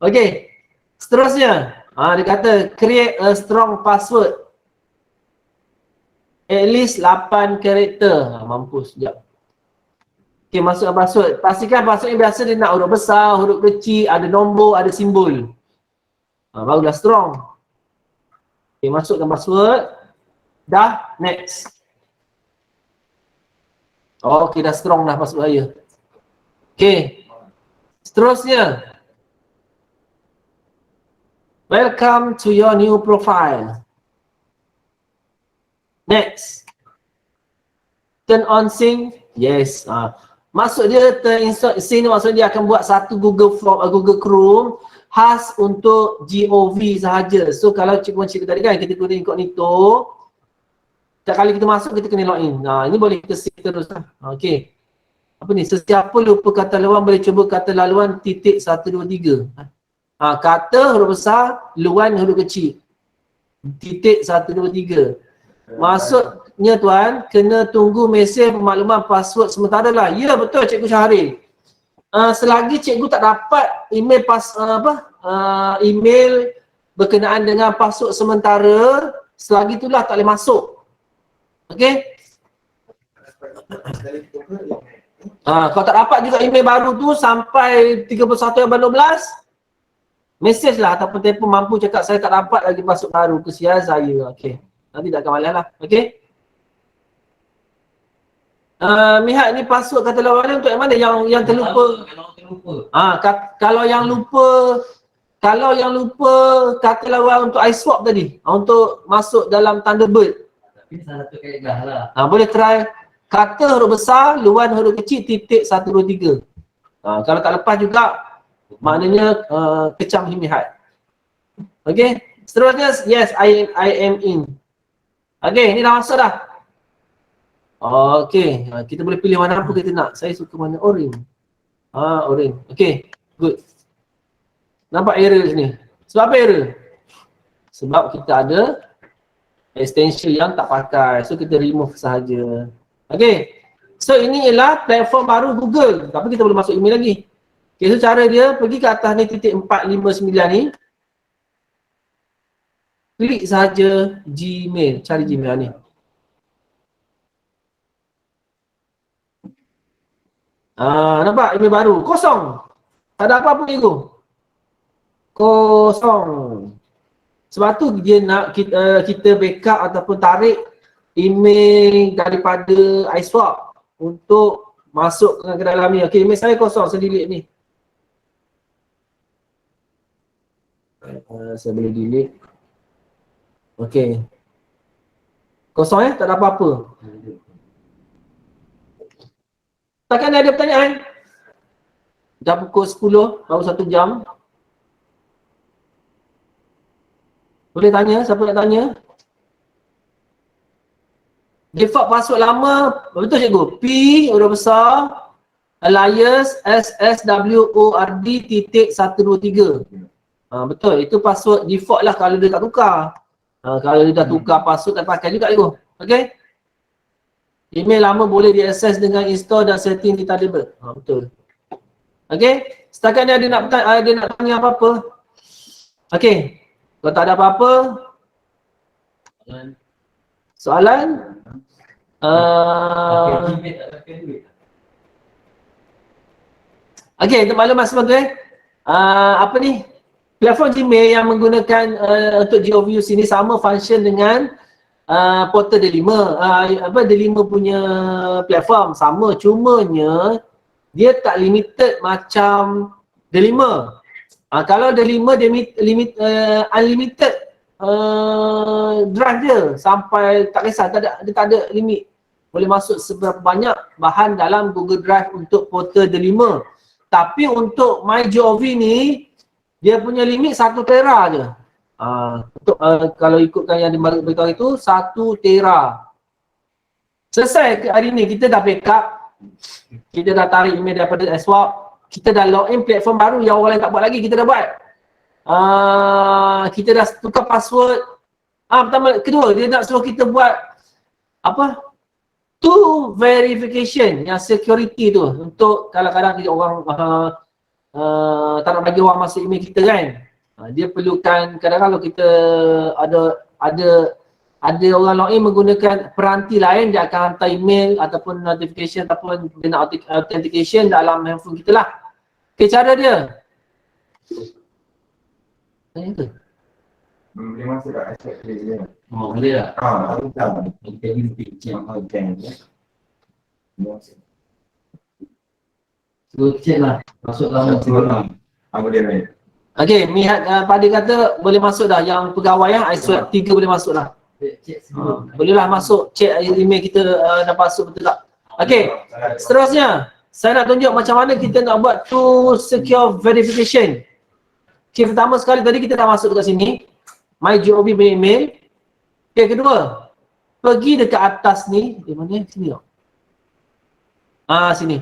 Okay. Seterusnya. Dia kata create a strong password. At least 8 karakter. Mampus. Sekejap. Okay, masukkan password. Pastikan password ni biasa dia nak huruf besar, huruf kecil, ada nombor, ada simbol. Barulah strong. Okay, masukkan password. Dah, next. Okay, dah strong dah password saya. Okay. Seterusnya. Welcome to your new profile. Next. Turn on sync. Yes. Maksud dia terinstall sync, maksudnya dia akan buat satu Google Chrome khas untuk GOV sahaja. So kalau cikgu tadi kan kita guna incognito, setiap kali kita masuk kita kena login. Ini boleh kita save terus lah. Okey. Apa ni? Sesiapa lupa kata laluan boleh cuba kata laluan .123. Kata huruf besar, luan huruf kecil. .123. Maksudnya tuan, kena tunggu mesej pemakluman password sementara lah. Ya betul Cikgu Syahril. Selagi cikgu tak dapat email email berkenaan dengan password sementara, selagi itulah tak boleh masuk. Okey? Kalau tak dapat juga email baru tu sampai 31/12, mesej lah ataupun telefon mampu cakap saya tak dapat lagi password baru, kesian saya. Okey. Nanti tak akan malas lah. Okey? Mihak ni password kata lawan untuk yang mana? Yang terlupa. Kalau yang lupa kata lawan untuk iSwap tadi, untuk masuk dalam Thunderbird. Tapi salah satu kaedah lah. Boleh try kata huruf besar, luan huruf kecil, .123. Kalau tak lepas juga, maknanya kecam Mihak. Okey, seterusnya yes, I am in. Okey, ni dah masuk dah. Okey, kita boleh pilih mana apa kita nak. Saya suka mana orange. Orange. Okey, good. Nampak error sini. Sebab apa error? Sebab kita ada extension yang tak pakai. So kita remove sahaja. Okey. So ini ialah platform baru Google. Tapi kita boleh masuk email lagi. Okey, so cara dia pergi ke atas ni .459 ni. Klik sahaja Gmail, cari Gmail ni. Nampak email baru, kosong. Tak ada apa-apa cikgu. Kosong. Sebab tu dia nak kita backup ataupun tarik email daripada iSwap untuk masuk ke dalam ni. Okey, email saya kosong, saya delete ni. Saya boleh delete. Okey. Kosong tak ada apa-apa. Takkan ada pertanyaan? Dah pukul 10, baru 1 jam. Boleh tanya, siapa nak tanya? Default password lama, betul cikgu? P, huruf besar, alias SSWORD.123. Betul, itu password default lah kalau dia tak tukar. Kalau dia dah tukar password tak pakai juga cikgu. Okey? Email lama boleh diakses dengan install dan setting di Thunderbird. Betul. Okey? Setakat ni ada nak tanya apa-apa? Okey. Kalau tak ada apa-apa, soalan? Okey, untuk maklumat semua apa ni? Platform Gmail yang menggunakan untuk GeoViews ini sama function dengan portal D5. D5 punya platform sama, cumanya dia tak limited macam D5. Kalau D5 dia unlimited drive dia sampai tak kisah, dia tak ada limit. Boleh masuk seberapa banyak bahan dalam Google Drive untuk portal D5. Tapi untuk MyGov ni dia punya limit 1 tera je. Untuk kalau ikutkan yang diberitahu itu 1 tera. Selesai hari ni, kita dah backup. Kita dah tarik email daripada swap. Kita dah login platform baru yang orang lain tak buat lagi, kita dah buat. Kita dah tukar password. Pertama, kedua dia nak suruh kita buat apa? Two verification yang security tu untuk kadang-kadang orang tak nak bagi orang masuk email kita kan. Dia perlukan kadang-kadang kalau kita ada orang login menggunakan peranti lain, dia akan hantar email ataupun notification ataupun dia nak authentication dalam handphone kita lah. Okay, cara dia. Boleh masuk tak accept dia? Boleh tak? Aku tahu. Kita ni picture bank ya. Check lah. Masuk lama sebelum. Boleh baik. Okay, Mihat Padi kata boleh masuk dah. Yang pegawai iSwap 3 boleh masuk dah. Check sebelum. Boleh lah masuk, check email kita dah masuk betul tak. Okay, seterusnya saya nak tunjuk macam mana kita nak buat two secure verification. Okay, pertama sekali tadi kita dah masuk dekat sini MyGov punya email. Okay, kedua pergi dekat atas ni, di mana? Sini tak? Sini.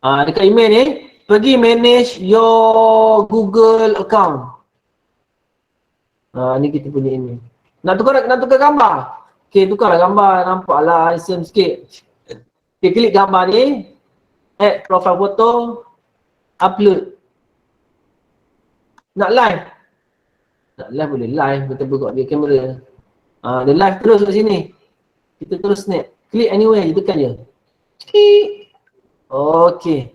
Dekat email ni, pergi manage your Google account. Ni kita punya email. Nak tukar gambar. Okay, tukarlah gambar, nampaklah handsome sikit. Okay, klik gambar ni, add profile photo, upload. Nak live? Nak live boleh live, kita buka dia kamera. Dia live terus kat sini. Kita terus snap. Klik anywhere, kita tekan je. Klik. Okay.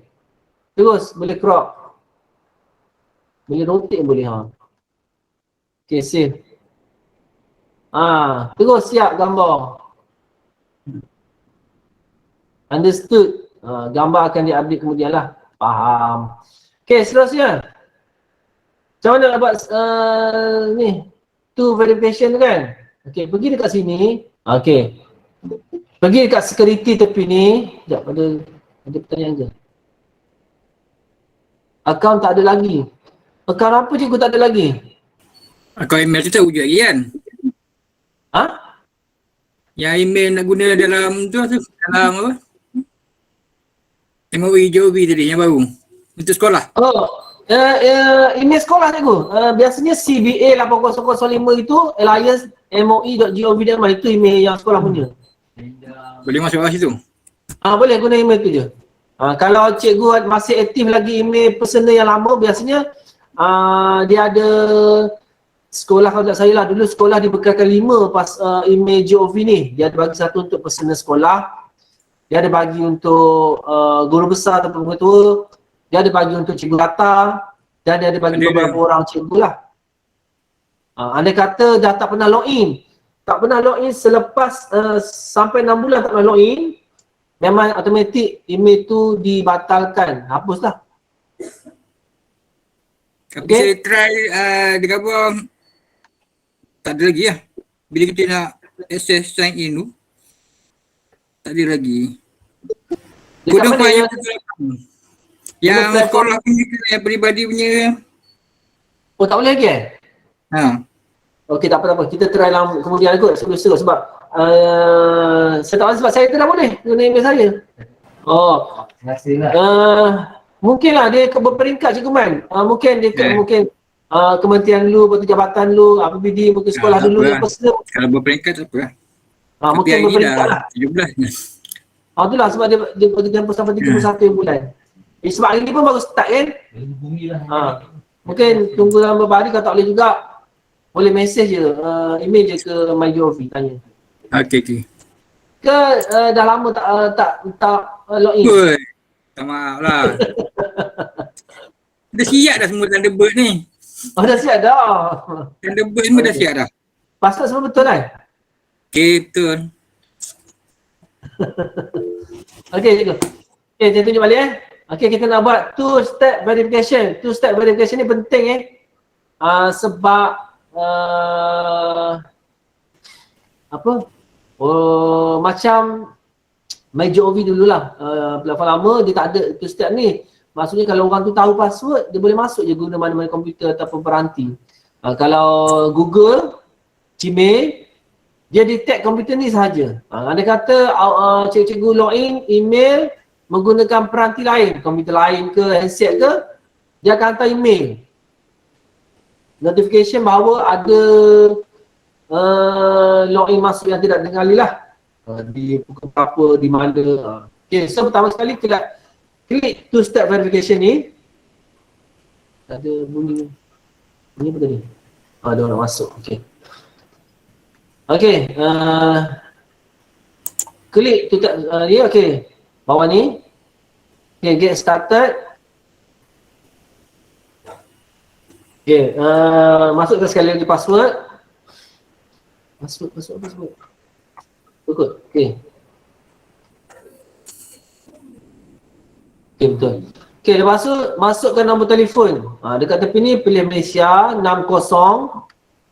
Terus boleh crop. Boleh rotate boleh Okay, save. Terus siap gambar. Understood. Gambar akan di-update kemudian lah. Faham. Okay, seterusnya. Macam mana nak buat ni? Two verification kan? Okay, pergi dekat sini. Okay. Pergi dekat security tepi ni. Sekejap, ada pertanyaan ke? Akaun tak ada lagi. Akaun apa cikgu tak ada lagi? Akaun email tu tak wujud lagi kan? Yang email nak guna dalam tu dalam apa? MOE GeoV tadi yang baru. Untuk sekolah. Email sekolah cikgu. Biasanya CBA 8005 itu alias MOE.gov.my itu email yang sekolah punya. Boleh masuk kat situ? Boleh guna email tu je. Kalau cikgu masih aktif lagi email personal yang lama, biasanya dia ada sekolah, kalau tak salah dulu sekolah dibekalkan 5 email GOV ni. Dia ada bagi satu untuk personal sekolah, dia ada bagi untuk guru besar ataupun guru tua, dia ada bagi untuk cikgu data, dan dia ada bagi beberapa orang cikgu lah. Andai kata dah tak pernah login, selepas sampai 6 bulan tak pernah login, memang automatik email tu dibatalkan, hapuslah. Tapi Okay. saya try dia kata tak ada lagi lah. Bila kita nak access sign in tu, tak ada lagi. Dekat Kodon mana file yang yang platform? sekolah punya, yang peribadi punya. Oh, tak boleh lagi Ha. Okey, tak apa-apa. Kita try kemudian kot sebab saya tak tahu sebab saya tu dah boleh guna email saya. Oh, Terima kasih lah. mungkinlah dia berperingkat Cikgu Man. Mungkin dia Yeah. mungkin kementerian lu, betul jabatan lu, APBD, mungkin sekolah tak dulu apa yang lah. personal. Kalau berperingkat tak apa lah. Tapi Mungkin hari ni berperingkat dah lah. 17 ni. Itulah sebab dia bercampur sampai 31 bulan. Sebab hari ni pun baru start kan. Bumi lah. Mungkin tunggu dalam beberapa hari kalau tak boleh juga. Boleh message je, email je ke MyGov tanya. Okey. Ke dah lama tak login? Oi. Tak maaf lah. Dah siap dah semua Thunderbird ni. Oh, dah siap dah. Thunderbird semua dah siap dah. Password semua betul kan? Okey, betul. Okey, cikgu. Okey, saya tunjuk balik Okey, kita nak buat two-step verification. Two-step verification ni penting sebab apa? Macam MyGov dululah. Platform lama dia tak ada two-step ni. Maksudnya kalau orang tu tahu password, dia boleh masuk je guna mana-mana komputer ataupun peranti. Kalau Google, Gmail, dia detect komputer ni sahaja. Ada kata cikgu login email menggunakan peranti lain, komputer lain ke, handset ke, dia akan hantar email. Notification bahawa ada login masuk yang tidak dikenali lah. Di pukul berapa, di mana. Okay, so pertama sekali kita klik two-step verification ni. Ada bunyi apa tadi? Dia nak masuk, okay. Okay, klik two-step ni, okay. Bawah ni. Okay, get started. Okay, masukkan sekali lagi password. Password. Ikut, okay. Okay, betul. Okay, lepas tu masukkan nombor telefon. Dekat tepi ni pilih Malaysia 60.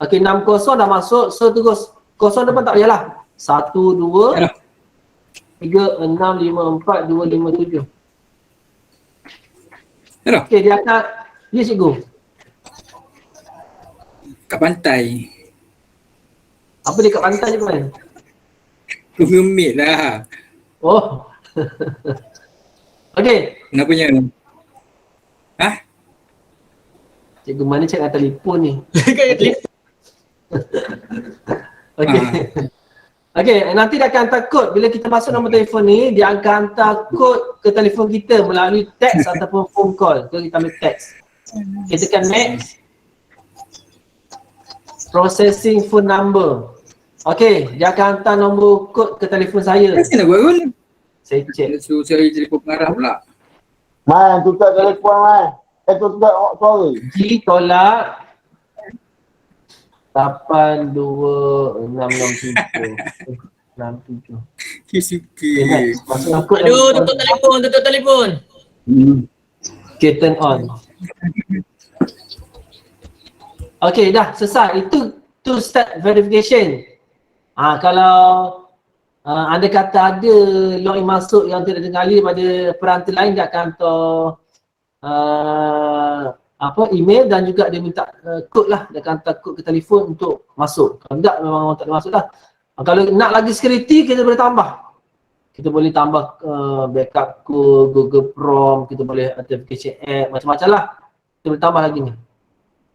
Okay, 60 dah masuk. So terus kosong depan tak payahlah. 1, 2, 3, 6, 5, 4, 2, 5, 7. Dah. Okay, dia akan, ya cikgu. Kat pantai. Apa dia kat pantai je kan? Rumit lah. Oh. Okay. Kenapanya? Cikgu mana cakap telefon ni? Okay. Okay, nanti dia akan hantar kod. Bila kita masuk nombor telefon ni, dia akan hantar kod ke telefon kita melalui teks ataupun phone call. So, kita ambil teks. Kita tekan next. Processing phone number. Okay, dia akan hantar nombor kod ke telefon saya. Kenapa nak buat pun? Saya check. Suruh cari telefon pengarah pula. Man, tutup telefon man. Tutup sorry. G tolak 82667. Dia suka. Masuk kod. Aduh, tutup telefon. Okay, turn on. Okay, dah selesai. Itu two-step verification. Kalau anda kata ada login masuk yang tidak dikenali pada peranti lain, dia akan hantar email dan juga dia minta kod lah. Dia akan hantar kod ke telefon untuk masuk. Kalau tidak, memang orang tak boleh masuk lah. Kalau nak lagi security, kita boleh tambah. Kita boleh tambah backup code, Google Chrome, kita boleh authentication app, macam-macam lah. Kita boleh tambah lagi ni.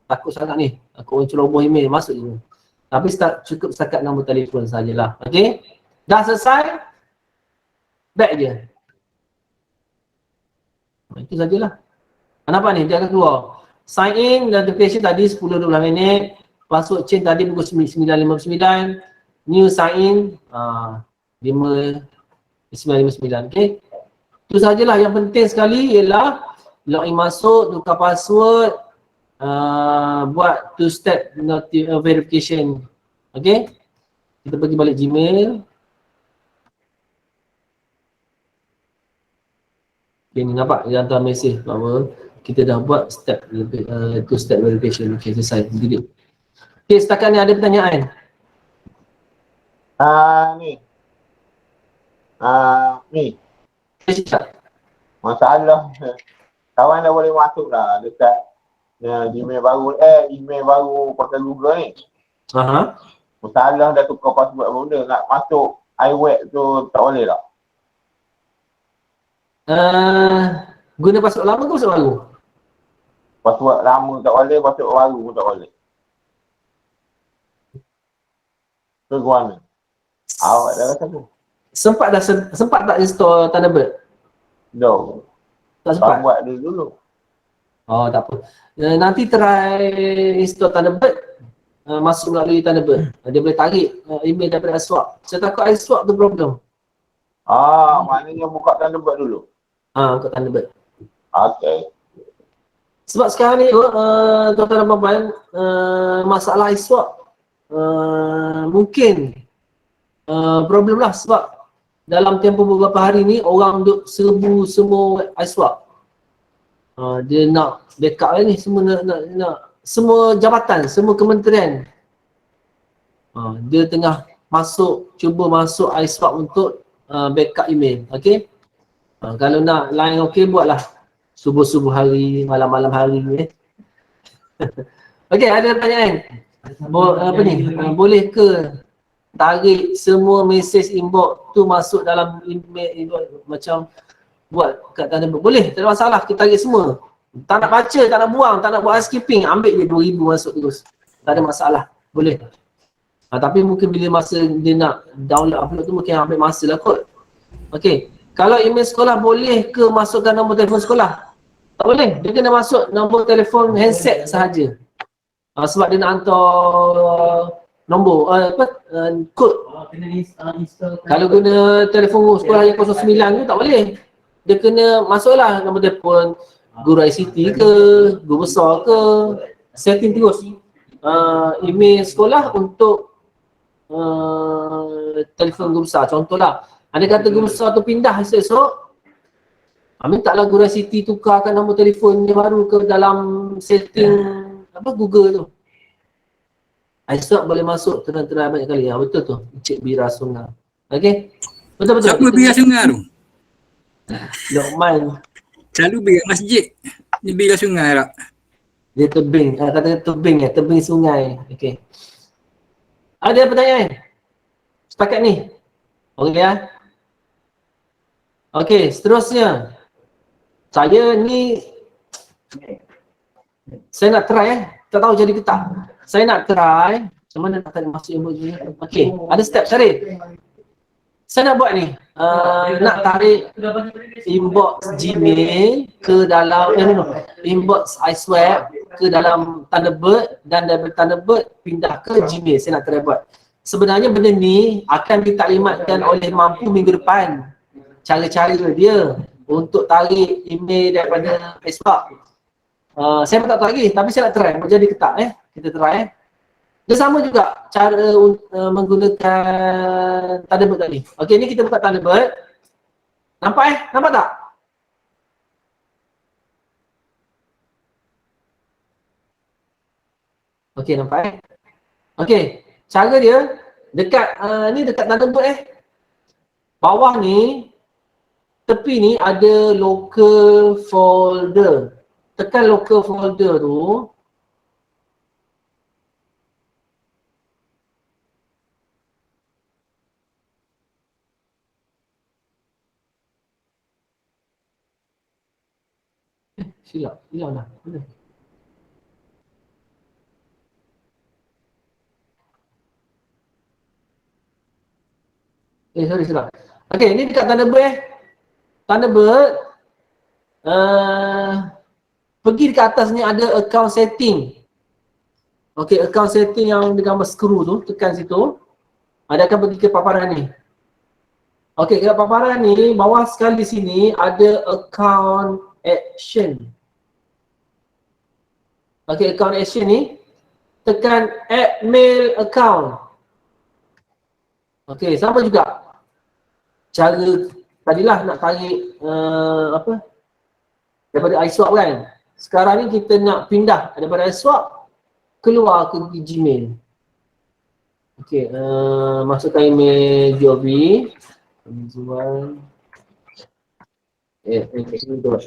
Takut sangat ni, aku orang ceroboh email, masuk je. Tapi cukup setakat nombor telefon sajalah. Okay? Dah selesai, back je. Itu sajalah. Nampak ni, dia akan keluar. Sign in, notification tadi 10-12 minit. Password change tadi pukul 9.59. New sign in, 9.59. Okay? Itu sajalah. Yang penting sekali ialah login masuk, tukar password, buat two-step verification. Okay? Kita pergi balik Gmail. Okay, ni nampak dia hantar mesej bahawa kita dah buat step two step verification. Okay, selesai. Delete. Okay, setakat ni ada pertanyaan? Ni. Ni. Masalah kawan dah boleh masuk dah dekat email baru pakai Google ni. Aha. Masalah dah tukar password benda nak masuk iWeb tu tak boleh tak? Guna password lama ke password baru? Password lama tak boleh, password baru pun tak boleh. Tu ke mana? Awak dah rasa tu? Sempat tak install Thunderbird? Dah. Tak sempat? Buat dulu. Oh, tak apa. Nanti try install Thunderbird, masuk melalui Thunderbird. Dia boleh tarik email daripada iSwap. Saya takut iSwap tu problem. Maknanya buka Thunderbird dulu. Buka Thunderbird. Okay. Sebab sekarang ni tuan-tuan dan puan-puan, masalah iSwap mungkin problem lah sebab dalam tempoh beberapa hari ni orang duk serbu semua iSwap. Dia nak backup ni semua nak semua jabatan, semua kementerian. Dia tengah cuba masuk iSwap untuk backup email. Okey. Kalau nak line okey buatlah subuh-subuh hari, malam-malam hari. Okey, ada pertanyaan? Boleh ke tarik semua mesej inbox tu masuk dalam email macam buat kat Thunderbird? Boleh, tak ada masalah, kita tarik semua. Tak nak baca, tak nak buang, tak nak buat housekeeping, ambil je 2,000 masuk terus. Tak ada masalah, boleh. Tapi mungkin bila masa dia nak download upload tu mungkin ambil masa lah kot. Okey, kalau email sekolah boleh ke masukkan nombor telefon sekolah? Tak boleh, dia kena masuk nombor telefon handset sahaja. Sebab dia nak hantar nombor kod. Kalau guna telefon sekolah yang 09 tu tak boleh. Dia kena masuklah nombor telefon guru ICT ke, guru besar ke, setting terus email sekolah untuk telefon guru besar. Contohlah, ada kata guru besar tu pindah esok-esok, mintalah guru ICT tukarkan nombor telefon dia baru ke dalam setting Google tu. iSwap boleh masuk terang-terang banyak kali. Betul tu, Encik Bira Sungai. Okey? Betul-betul. Siapa Bira Sungai tu? Lokman. Selalu Bira masjid. Ni Bira Sungai tak? Dia tebing. Kata tebing sungai. Okey. Ada pertanyaan? Setakat ni? Okey ya? Okey, seterusnya. Saya nak try tak tahu jadi ke tak. Saya nak try, macam mana nak tarik masuk inbox ni? Okey, ada step Syarif. Saya nak buat ni, nak tarik inbox Gmail ke dalam, inbox iSwap ke dalam Thunderbird dan dari Thunderbird pindah ke Gmail. Saya nak try buat. Sebenarnya benda ni akan ditaklimatkan oleh Mampu minggu depan. Cara-cara dia untuk tarik email daripada iSwap. Saya pun tak tahu lagi, tapi saya nak try. Mau jadi ke tak kita try Dia sama juga cara menggunakan Thunderbird tadi. Okey, ni kita buka Thunderbird. Nampak Nampak tak? Okey, nampak Okey, cara dia dekat ni dekat Thunderbird bawah ni, tepi ni ada local folder. Tekan local folder tu. Silap, hilang dah. Sorry, silap. Okey, ni dekat Thunderbird Thunderbird pergi dekat atas ni ada account setting. Okey, account setting yang gambar skru tu, tekan situ. Dia akan pergi ke paparan ni. Okey, kat paparan ni, bawah sekali di sini ada account action. Okey, account action ni, tekan add mail account. Okey, sama juga. Cara tadilah nak tarik daripada iSwap kan. Sekarang ni kita nak pindah daripada iSwap keluar ke Gmail. Okey, masukkan email GOV. Zuan .gov.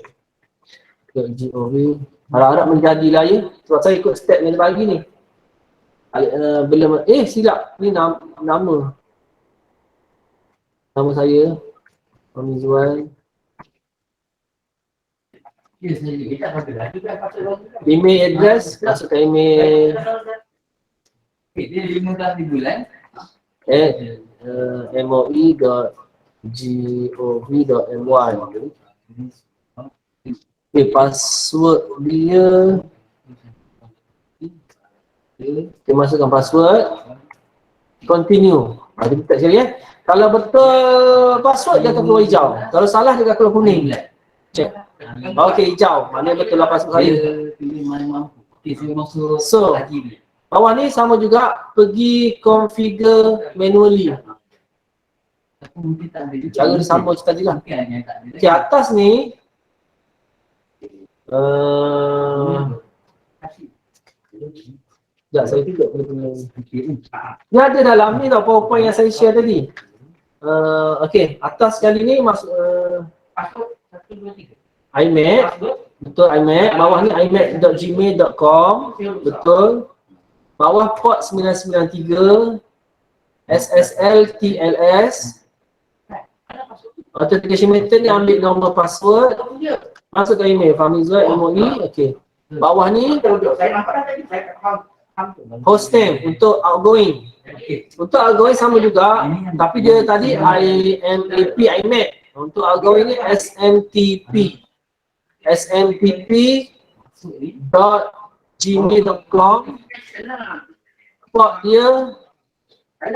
Harap-harap menjadilah ya. Sebab saya ikut step yang dia bagi ni. Belum silap. Ni nama saya. Zuan. Email address, masukkan email Dia 15 bulan. moi.gov.my. Password dia. Kita masukkan password. Continue. Dia tak cari Kalau betul password dia akan keluar hijau. Kalau salah dia akan keluar kuning. Check. Okey, hijau. Maknanya betul lah password saya. Pilih mana mampu. Okey, saya masuk So, bawah ni sama juga, pergi configure manually. Cara dia sama macam tadi lah. Okey, atas ni sekejap, saya tidak boleh. Dia ada dalam ni tau, PowerPoint yang saya share tadi. Okey, atas sekali ni masuk iMac. Betul, iMac. Bawah ni iMac.gmail.com. Betul. Bawah port 993 SSL TLS. Authentication method ni ambil nombor password. Masukkan email Fahmizwan MOE. Okey. Bawah ni hostname untuk outgoing. Untuk outgoing sama juga, tapi dia tadi IMAP iMac. Untuk outgoing ni SMTP. smtp.gmail.com. Port dia 587.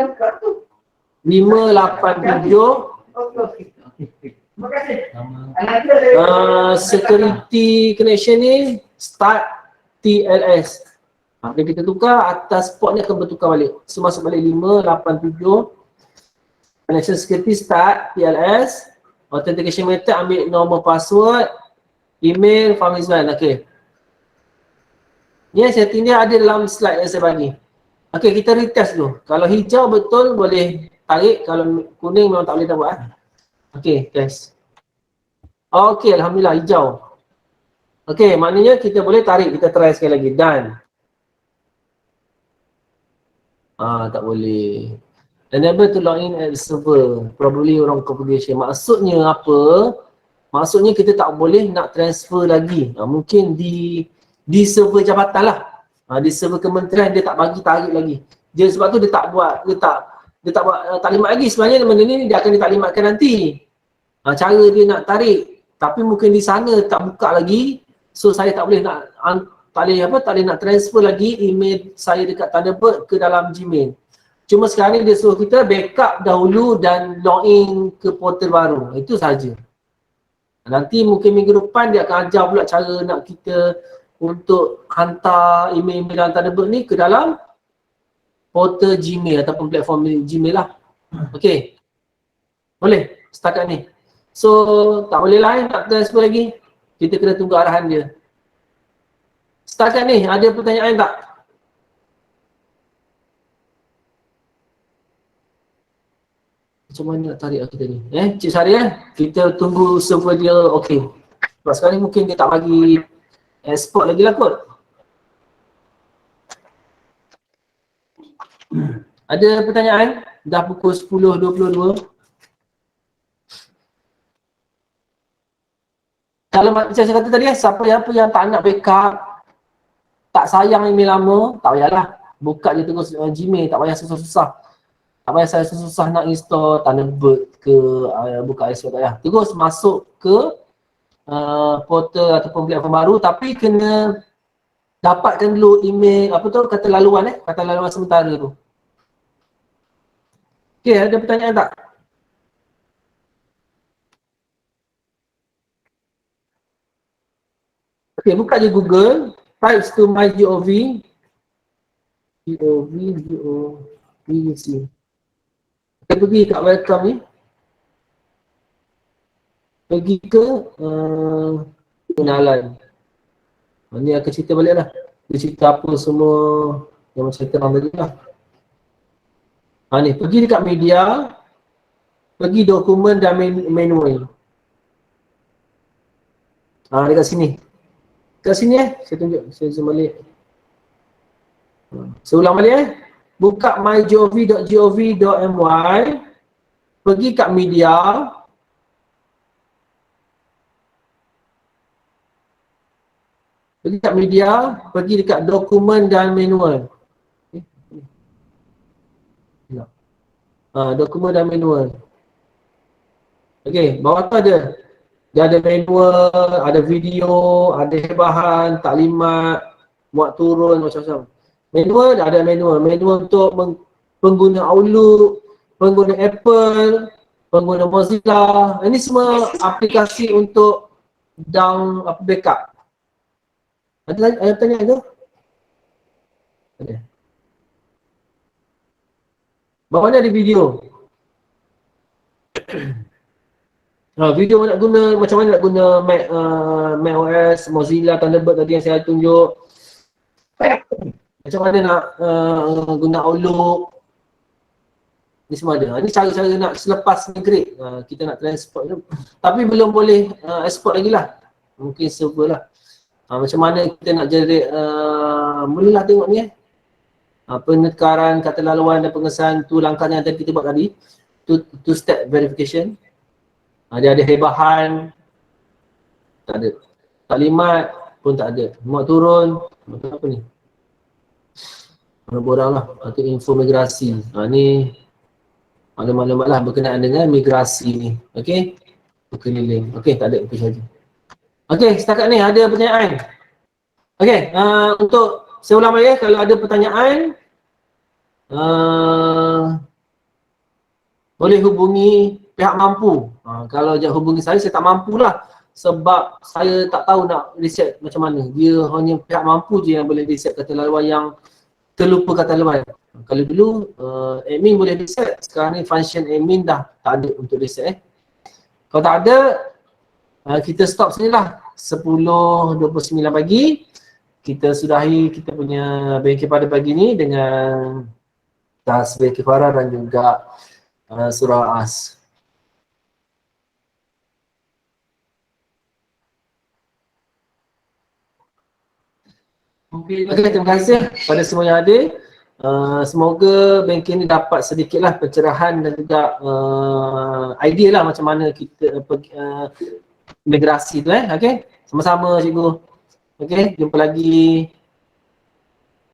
Security connection ni start TLS. Bila kita tukar, atas port ni akan bertukar balik. So masuk balik 587. Connection security start TLS. Authentication method ambil nombor password. Email Fahmizwan. Okey. Ni setting dia ada dalam slide yang saya bagi. Okey, kita retest dulu. Kalau hijau betul boleh tarik, kalau kuning memang tak boleh dah buat. Okey, test. Okey, alhamdulillah hijau. Okey, maknanya kita boleh tarik, kita try sekali lagi. Done. Tak boleh. Enable to login at server. Probably wrong configuration. Maksudnya apa? Maksudnya kita tak boleh nak transfer lagi. Mungkin di server jabatan lah. Di server kementerian dia tak bagi tarik lagi. Dia sebab tu dia tak buat taklimat lagi. Sebenarnya benda ni dia akan ditaklimatkan nanti. Cara dia nak tarik. Tapi mungkin di sana tak buka lagi. So saya tak boleh nak tak boleh nak transfer lagi email saya dekat Thunderbird ke dalam Gmail. Cuma sekarang ni dia suruh kita backup dahulu dan login ke portal baru. Itu saja. Nanti mungkin minggu depan dia akan ajar pula cara nak kita untuk hantar email-email dalam Thunderbird ni ke dalam portal Gmail ataupun platform Gmail lah. Okey. Boleh setakat ni. So tak boleh lah nak transfer lagi. Kita kena tunggu arahan dia. Setakat ni ada pertanyaan tak? Macam mana nak tarik kita ni? Cik Sari kita tunggu server dia okey. Sebab sekarang ni mungkin dia tak bagi export lagi lah kot. Ada pertanyaan? Dah pukul 10.22. Kalau macam saya kata tadi siapa yang tak nak backup, tak sayang email lama, tak payahlah. Buka je terus Gmail, tak payah susah-susah. Tak payah saya susah nak install Thunderbird ke buka iSwap, tak payah. Terus masuk ke portal ataupun platform baru, tapi kena dapatkan dulu email kata laluan kata laluan sementara tu. Okey, ada pertanyaan tak? Okey, buka je Google, type to my GOV. Kita pergi kat welcome ni. Pergi ke pengenalan. Ni akan cerita balik lah. Dia cerita apa semua yang macam terang tadi lah. Ni, pergi dekat media, pergi dokumen dan manual. Dekat sini. Dekat sini saya tunjuk, saya zoom balik. Saya ulang balik buka mygov.gov.my, pergi kat media, pergi dekat dokumen dan manual. Dokumen dan manual. Okey, bawah tu ada. Dia ada manual, ada video, ada hebahan, taklimat, muat turun, macam-macam. Manual, ada manual. Manual untuk pengguna Outlook, pengguna Apple, pengguna Mozilla. Ini semua aplikasi untuk down backup. Ada tanya tu? Ada. Bawah ni ada video. Video nak guna, macam mana nak guna Mac OS, Mozilla, Thunderbird tadi yang saya tunjuk. Macam mana nak guna Outlook. Ni semua ada. Ini cara-cara nak selepas migrate. Kita nak transport tu. Tapi belum boleh export lagi lah. Mungkin server lah. Macam mana kita nak generate, mulalah tengok ni penekaran kata laluan dan pengesahan tu langkah yang tadi kita buat tadi. Two step verification. Dia ada hebahan, tak ada. Taklimat pun tak ada. Muat turun, macam apa ni? Borang lah, atau info migrasi. Ni maklumat-maklumat lah berkenaan dengan migrasi ni. Okey? Berkeliling. Okey, tak ada itu saja. Okey, setakat ni ada pertanyaan? Okey, untuk saya ulang balik kalau ada pertanyaan boleh hubungi pihak mampu. Kalau dia hubungi saya tak mampulah. Sebab saya tak tahu nak reset macam mana. Dia hanya pihak mampu je yang boleh reset kata laluan yang terlupa kata laluan. Kalau dulu admin boleh reset, sekarang ni function admin dah tak ada untuk reset. Kalau tak ada, kita stop sini lah. 10.29 pagi. Kita sudahi kita punya bengkel pada pagi ni dengan tasbih kifarah dan juga surah As. Okey, terima kasih kepada semua yang ada. Semoga bengkel ni dapat sedikitlah pencerahan dan juga idea lah macam mana kita migrasi tu. Okey, sama-sama cikgu. Okey, jumpa lagi.